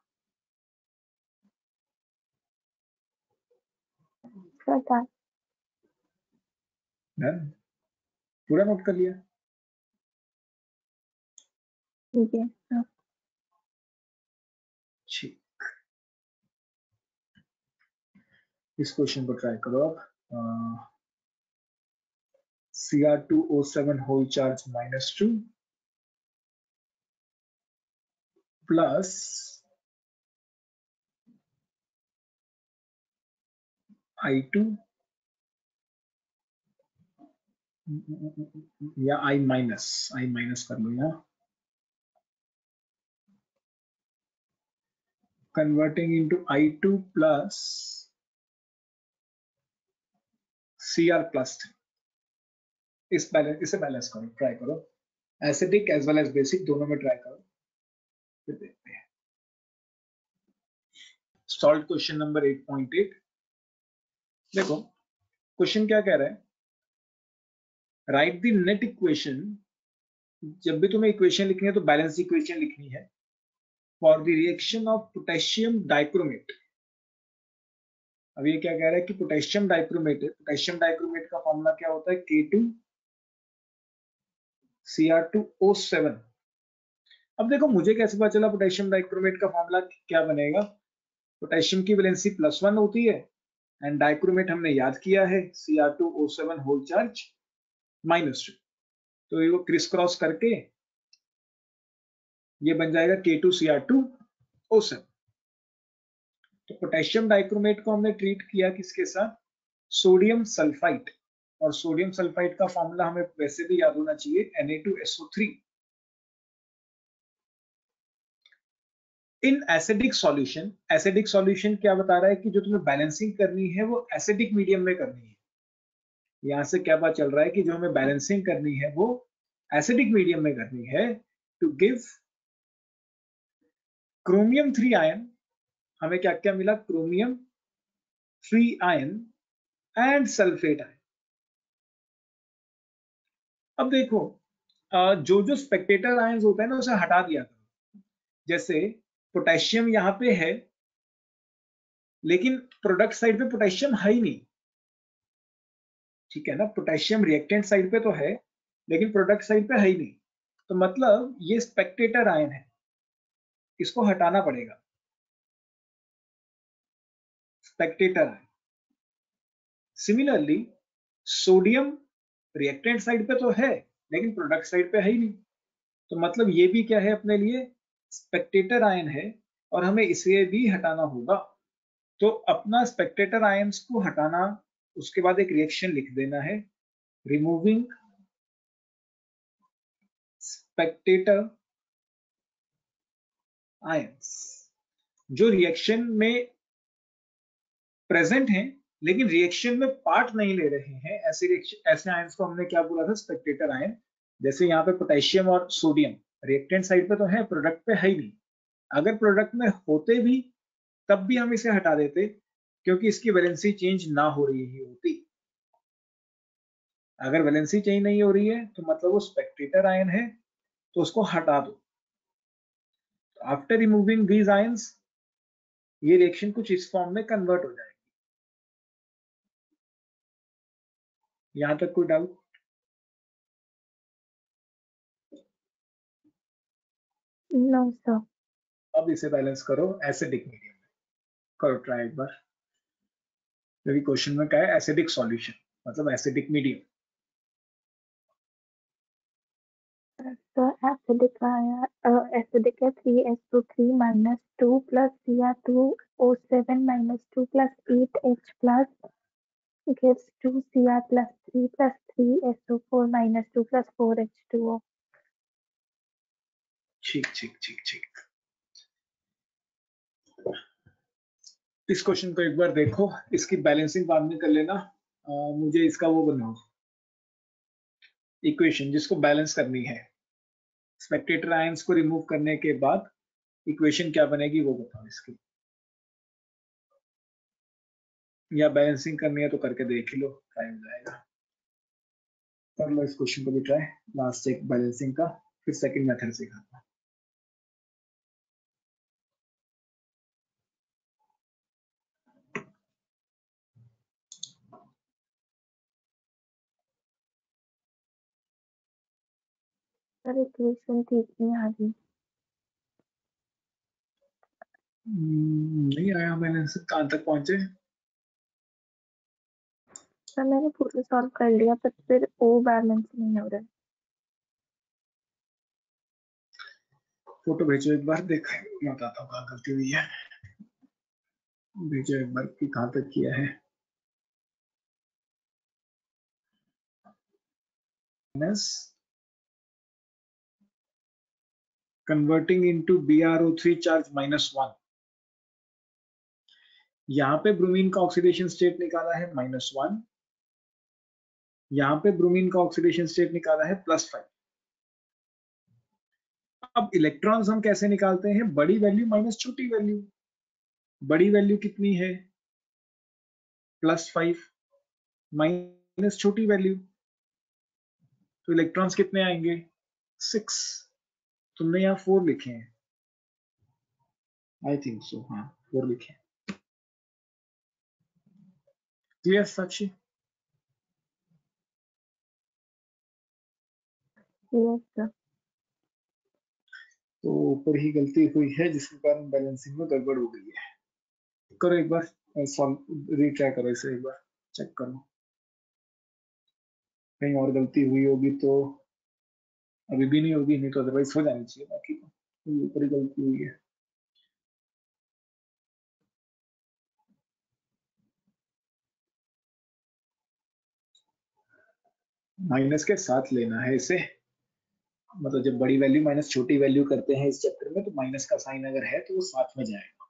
डन? पूरा नोट कर लिया? ठीक, इस क्वेश्चन को ट्राई करो अब। Cr2O7 whole charge -2 plus I2 या I माइनस कर लो यहाँ, converting into I2 plus Cr plus 3। इसे बैलेंस करो, ट्राई करो, acidic as well as basic दोनों में ट्राई करो, फिर देखते हैं। Solve question number 8.8। देखो क्वेश्चन क्या कह रहा है, राइट द नेट इक्वेशन। जब भी तुम्हें इक्वेशन लिखनी है तो बैलेंस इक्वेशन लिखनी है for the reaction of potassium dichromate. अब ये क्या कह रहा है कि पोटेशियम डाइक्रोमेट है, पोटेशियम डाइक्रोमेट का फॉर्मूला क्या होता है, K2Cr2O7। अब देखो मुझे कैसे पता चला पोटेशियम डाइक्रोमेट का फॉर्मूला क्या बनेगा, पोटेशियम की वैलेंसी +1 होती है एंड डाइक्रोमेट हमने याद किया है Cr2O7 होल चार्ज -2, तो ये क्रिस क्रॉस करके ये बन जाएगा K2Cr2O7। तो पोटेशियम डाइक्रोमेट को हमने ट्रीट किया किसके साथ, सोडियम सल्फाइड, और सोडियम सल्फाइड का फॉर्मूला हमें वैसे भी याद होना चाहिए Na2SO3। In acidic solution, acidic solution क्या बता रहा है कि जो तुम्हें बैलेंसिंग करनी है वो एसिडिक मीडियम में करनी है। यहां से क्या पता चल रहा है कि जो हमें बैलेंसिंग करनी है वो एसिडिक मीडियम में करनी है टू गिव क्रोमियम 3 आयन। हमें क्या क्या मिला, chromium 3 ion and sulphate ion. अब देखो जो जो स्पेक्टेटर आयंस होते हैं ना उसे हटा दिया करो। जैसे पोटेशियम यहाँ पे है लेकिन प्रोडक्ट साइड पे पोटेशियम है ही नहीं, ठीक है ना, पोटेशियम रिएक्टेंट साइड पे तो है लेकिन प्रोडक्ट साइड पे है ही नहीं, तो मतलब ये स्पेक्टेटर आयन है, इसको हटाना पड़ेगा, Spectator ion. Similarly sodium reactant side पे तो है लेकिन प्रोडक्ट साइड पे है ही नहीं, तो मतलब ये भी क्या है अपने लिए स्पेक्टेटर आयन है और हमें इसे भी हटाना होगा। तो अपना स्पेक्टेटर आयंस को हटाना, उसके बाद एक रिएक्शन लिख देना है, रिमूविंग स्पेक्टेटर आयंस। जो रिएक्शन में प्रेजेंट हैं लेकिन रिएक्शन में पार्ट नहीं ले रहे हैं, ऐसे आयंस को हमने क्या बोला था, स्पेक्टेटर आयन। जैसे यहाँ पे पोटेशियम और सोडियम रिएक्टेंट साइड पे तो है, प्रोडक्ट पे है ही नहीं। अगर प्रोडक्ट में होते भी तब भी हम इसे हटा देते क्योंकि इसकी वैलेंसी चेंज ना हो रही होती। अगर वैलेंसी चेंज नहीं हो रही है तो मतलब वो स्पेक्टेटर आयन है, तो उसको हटा दो। आफ्टर रिमूविंग दीज आयंस ये रिएक्शन कुछ इस फॉर्म में कन्वर्ट हो जाएगी। यहां तक कोई डाउट? No sir. अब इसे बैलेंस करो एसिडिक मीडियम में, करो ट्राई एक बार। क्योंकि क्वेश्चन में क्या है, एसिडिक सॉल्यूशन मतलब एसिडिक मीडियम। So acidic है 3S2 3 -2 plus Cr2O7 -2 plus 8H plus gives 2Cr plus 3 plus 3SO4 -2 plus 4H2O। ठीक ठीक ठीक ठीक। इस क्वेश्चन को एक बार देखो, इसकी बैलेंसिंग बाद में कर लेना। मुझे इसका वो बनाओ इक्वेशन जिसको बैलेंस करनी है, स्पेक्टेटर आयंस को रिमूव करने के बाद इक्वेशन क्या बनेगी वो बताओ इसकी, या बैलेंसिंग करनी है तो करके देख लो, टाइम जाएगा। कर लो इस क्वेश्चन को भी ट्राई, लास्ट एक बैलेंसिंग का, फिर सेकंड मेथड सिखाता हूं। सर इक्वेशन ठीक नहीं आ रही। नहीं आया बैलेंसिंग, कहां तक पहुंचे? सर मैंने पूरा सॉल्व कर लिया पर फिर ओ बैलेंस नहीं हो रहा है। फोटो भेजो एक बार, देख मैं बताता हूँ कहाँ गलती हुई है। भेजो एक बार कि कहाँ तक किया है। कन्वर्टिंग इनटू BrO3 चार्ज -1, यहाँ पे ब्रोमीन का ऑक्सीडेशन स्टेट निकाला है -1, यहाँ पे ब्रोमीन का ऑक्सीडेशन स्टेट निकाला है +5। अब इलेक्ट्रॉन्स हम कैसे निकालते हैं? बड़ी वैल्यू माइनस छोटी वैल्यू। बड़ी वैल्यू कितनी है? +5 माइनस छोटी वैल्यू, तो इलेक्ट्रॉन्स कितने आएंगे? 6। तुमने यहाँ 4 लिखे हैं, आई थिंक सो, हाँ 4 लिखे हैं। क्लियर साक्षी? Yes sir. तो ऊपर ही गलती हुई है जिसके कारण बैलेंसिंग में गड़बड़ हो गई है। करो एक बार, रीट्राई करो इसे एक बार, चेक करो कहीं और गलती हुई होगी तो। अभी भी नहीं होगी, नहीं तो अदरवाइज हो जानी चाहिए, बाकी तो ऊपर ही गलती हुई है। माइनस के साथ लेना है इसे, मतलब जब बड़ी वैल्यू माइनस छोटी वैल्यू करते हैं इस चैप्टर में, तो माइनस का साइन अगर है तो वो साथ में जाएगा।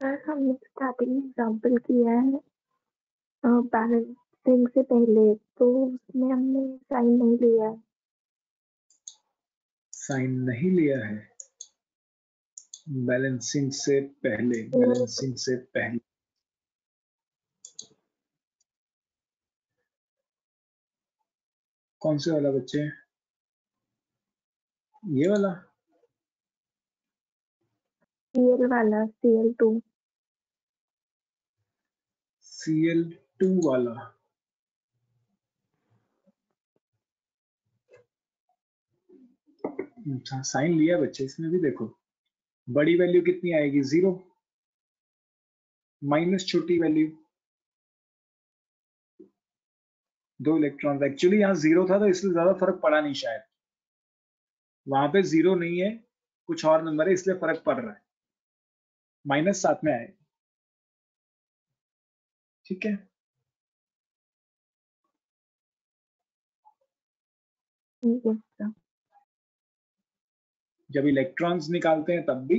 सर हमने स्टार्टिंग में एग्जाम्पल किया है बैलेंसिंग से पहले, तो उसमें हमने साइन नहीं लिया है। साइन नहीं लिया है बैलेंसिंग से पहले? बैलेंसिंग से पहले कौन से वाला बच्चे? ये वाला Cl वाला Cl2। Cl2 वाला। अच्छा, साइन लिया बच्चे इसमें भी। देखो बड़ी वैल्यू कितनी आएगी? 0 माइनस छोटी वैल्यू 2 इलेक्ट्रॉन। एक्चुअली यहाँ 0 था तो इसलिए ज्यादा फर्क पड़ा नहीं शायद, वहां पे 0 नहीं है, कुछ और नंबर है इसलिए फर्क पड़ रहा है। माइनस साथ में आए, ठीक है। ठीक है सर। जब इलेक्ट्रॉन्स निकालते हैं तब भी,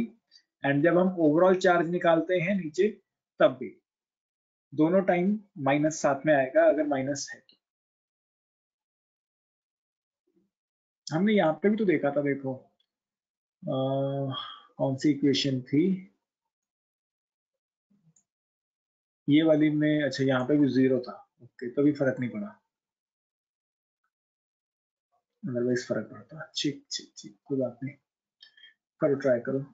एंड जब हम ओवरऑल चार्ज निकालते हैं नीचे तब भी, दोनों टाइम माइनस साथ में आएगा अगर माइनस है तो। हमने यहाँ पे भी तो देखा था, देखो कौन सी इक्वेशन थी ये वाली में? अच्छा यहाँ पे भी 0 था, ओके, तभी फर्क नहीं पड़ा, अदरवाइज फर्क पड़ता। ठीक ठीक ठीक, कोई बात नहीं, करो ट्राई करो।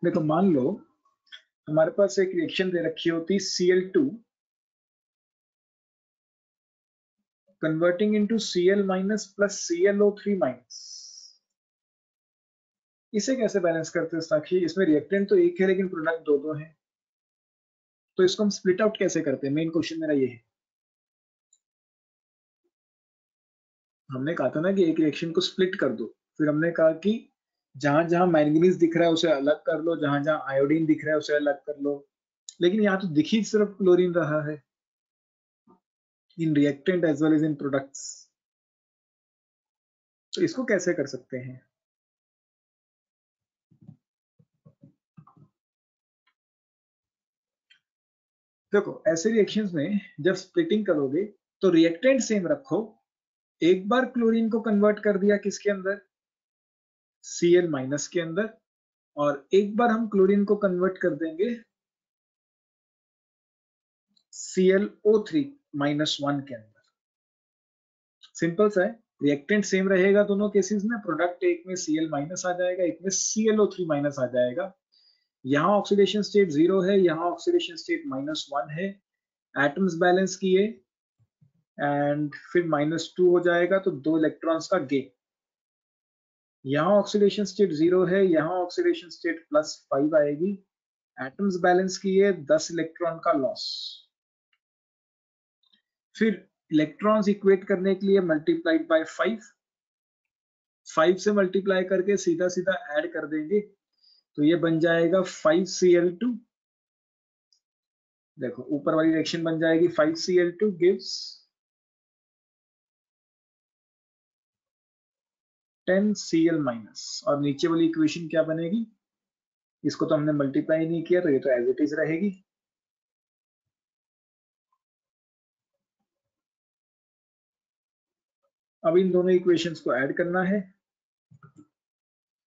देखो मान लो हमारे पास एक रिएक्शन दे रखी होती Cl2 converting into Cl minus plus ClO3 minus. इसे कैसे बैलेंस करते हैं साक्षी? इसमें रिएक्टेंट तो एक है लेकिन प्रोडक्ट दो दो है, तो इसको हम स्प्लिट आउट कैसे करते हैं? मेन क्वेश्चन मेरा ये है। हमने कहा था ना कि एक रिएक्शन को स्प्लिट कर दो, फिर हमने कहा कि जहां जहां मैंगनीज दिख रहा है उसे अलग कर लो, जहां जहां आयोडीन दिख रहा है उसे अलग कर लो, लेकिन यहाँ तो दिख ही सिर्फ क्लोरीन रहा है in reactant as well as in products, तो इसको कैसे कर सकते हैं? देखो ऐसे रिएक्शंस में जब स्प्लिटिंग करोगे तो रिएक्टेंट सेम रखो। एक बार क्लोरीन को कन्वर्ट कर दिया किसके अंदर? Cl माइनस के अंदर, और एक बार हम क्लोरीन को कन्वर्ट कर देंगे ClO3 -1 के अंदर। सिंपल सा है, रिएक्टेंट सेम रहेगा दोनों केसेस में, प्रोडक्ट एक में Cl माइनस आ जाएगा, एक में ClO3 माइनस आ जाएगा। यहाँ ऑक्सीडेशन स्टेट 0 है, यहाँ ऑक्सीडेशन स्टेट -1 है, एटम्स बैलेंस किए एंड फिर -2 हो जाएगा, तो 2 इलेक्ट्रॉन्स का गेन। यहाँ ऑक्सीडेशन स्टेट 0 है, यहाँ ऑक्सीडेशन स्टेट +5 आएगी, एटम्स बैलेंस किए, 10 इलेक्ट्रॉन का लॉस। फिर इलेक्ट्रॉन्स इक्वेट करने के लिए मल्टीप्लाइड बाय 5 से मल्टीप्लाई करके सीधा सीधा ऐड कर देंगे, तो ये बन जाएगा 5Cl2। देखो ऊपर वाली रिएक्शन बन जाएगी 5Cl2 गिव्स 10Cl माइनस, और नीचे वाली इक्वेशन क्या बनेगी, इसको तो हमने मल्टीप्लाई नहीं किया, तो ये तो एज इट इज रहेगी। अब इन दोनों इक्वेशंस को ऐड करना है।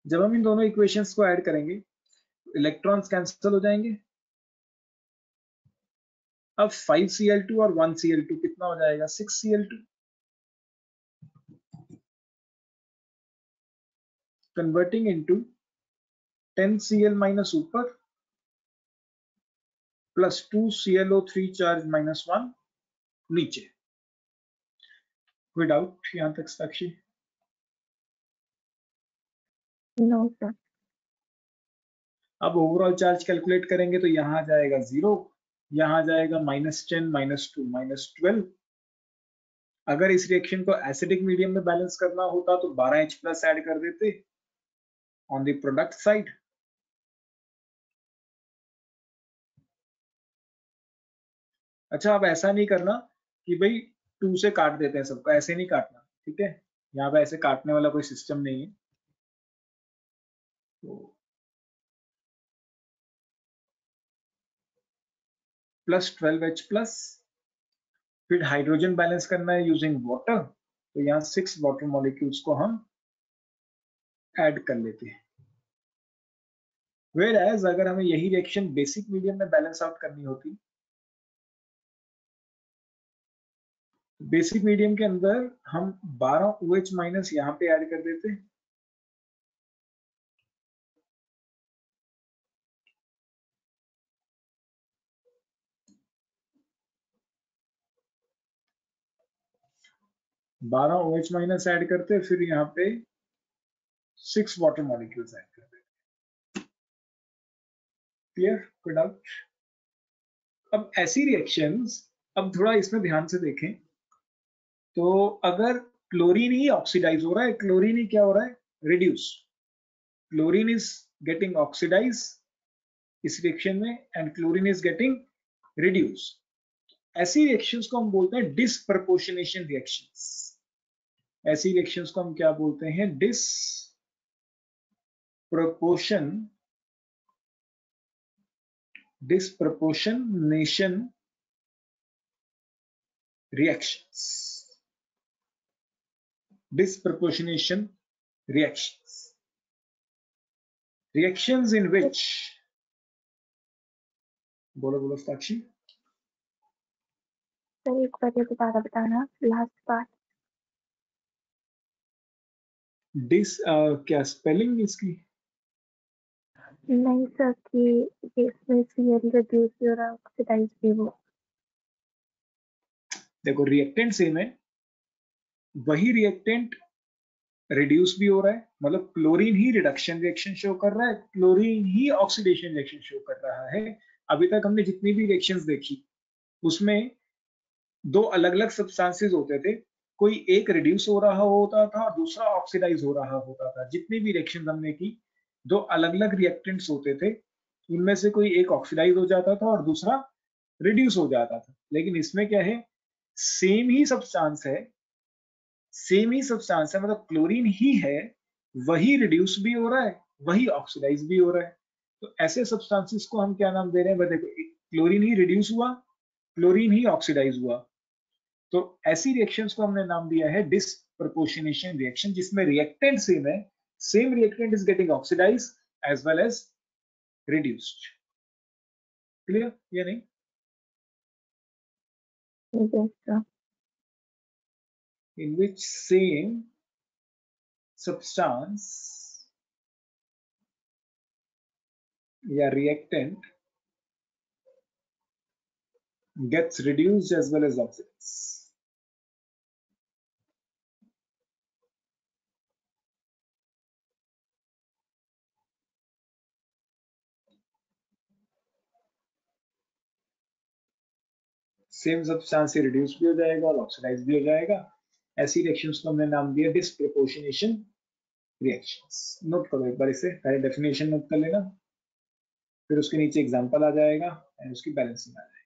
जब हम इन दोनों इक्वेशंस को ऐड करेंगे, इलेक्ट्रॉन्स कैंसिल हो जाएंगे। अब 5Cl2 और 1Cl2 कितना हो जाएगा, 6Cl2। Converting into 10Cl minus ऊपर प्लस 2ClO3 चार्ज -1 नीचे। कोई डाउट यहां तक साक्षी? No sir. अब ओवरऑल चार्ज कैलकुलेट करेंगे तो यहाँ आ जाएगा 0, यहाँ आ जाएगा -10 -2 -12। अगर इस रिएक्शन को एसिडिक मीडियम में बैलेंस करना होता तो 12H+ ऐड कर देते ऑन द प्रोडक्ट साइड। अच्छा, अब ऐसा नहीं करना कि भाई 2 से काट देते हैं सबको, ऐसे नहीं काटना, ठीक है? यहाँ पे ऐसे काटने वाला कोई सिस्टम नहीं है। तो +12H+, फिर हाइड्रोजन बैलेंस करना है यूजिंग वाटर, तो यहाँ 6 वाटर मॉलिक्यूल्स को हम ऐड कर लेते हैं। वेयर एज अगर हमें यही रिएक्शन बेसिक मीडियम में बैलेंस आउट करनी होती, बेसिक मीडियम के अंदर हम 12OH- यहाँ पे ऐड कर देते, OH- ऐड करते, फिर यहाँ पे 6 वाटर मॉलिक्यूल्स ऐड करते। क्लियर? कोई डाउट? अब ऐसी रिएक्शंस, अब थोड़ा इसमें ध्यान से देखें, तो अगर क्लोरीन ही ऑक्सीडाइज हो रहा है, क्लोरीन ही क्या हो रहा है, reduce, chlorine is getting oxidise इस रिएक्शन में and chlorine is getting reduce. ऐसी रिएक्शंस को हम बोलते हैं डिसप्रपोर्शनेशन रिएक्शंस। ऐसी रिएक्शंस को हम क्या बोलते हैं, disproportionation reactions. Disproportionation reactions. Reactions in which, बोलो बोलो साक्षी। सर एक बार ये दोबारा बताना, लास्ट पार्ट। क्या स्पेलिंग इसकी? नहीं सर, कि इसमें Cl रिड्यूस भी हो रहा है, ऑक्सीडाइज भी हो। देखो रिएक्टेंट सेम है, वही रिएक्टेंट रिड्यूस भी हो रहा है, मतलब क्लोरीन ही रिडक्शन रिएक्शन शो कर रहा है, क्लोरीन ही ऑक्सीडेशन रिएक्शन शो कर रहा है। अभी तक हमने जितनी भी रिएक्शंस देखी उसमें 2 अलग अलग सब्सटेंसेस होते थे, कोई एक रिड्यूस हो रहा होता था और दूसरा ऑक्सीडाइज हो रहा होता था। जितनी भी रिएक्शन हमने की, 2 अलग अलग रिएक्टेंट्स होते थे, उनमें से कोई एक ऑक्सीडाइज हो जाता था और दूसरा रिड्यूस हो जाता था। लेकिन इसमें क्या है, सेम ही सब्सटेंस है, सेम ही सब्सटेंस है, मतलब क्लोरीन ही है, वही रिड्यूस भी हो रहा है, वही ऑक्सीडाइज भी हो रहा है। तो ऐसे सब्सटेंसेस को हम क्या नाम दे रहे हैं, देखो क्लोरीन ही रिड्यूस हुआ, क्लोरीन ही ऑक्सीडाइज हुआ, तो ऐसी रिएक्शंस को हमने नाम दिया है डिसप्रपोर्शनेशन रिएक्शन, जिसमें रिएक्टेंट सेम है, same reactant is getting oxidise as well as reduced. Clear या नहीं? Yes sir. in which same substance या reactant gets reduced as well as oxidates. Same substance से रिड्यूस भी हो जाएगा और ऑक्सीडाइज भी हो जाएगा। ऐसी रिएक्शंस को हमने नाम दिया डिस्प्रपोर्शनेशन रिएक्शंस। नोट करो एक बार इसे, पहले डेफिनेशन नोट कर लेना, फिर उसके नीचे एग्जांपल आ जाएगा एंड उसकी बैलेंसिंग आ जाएगी।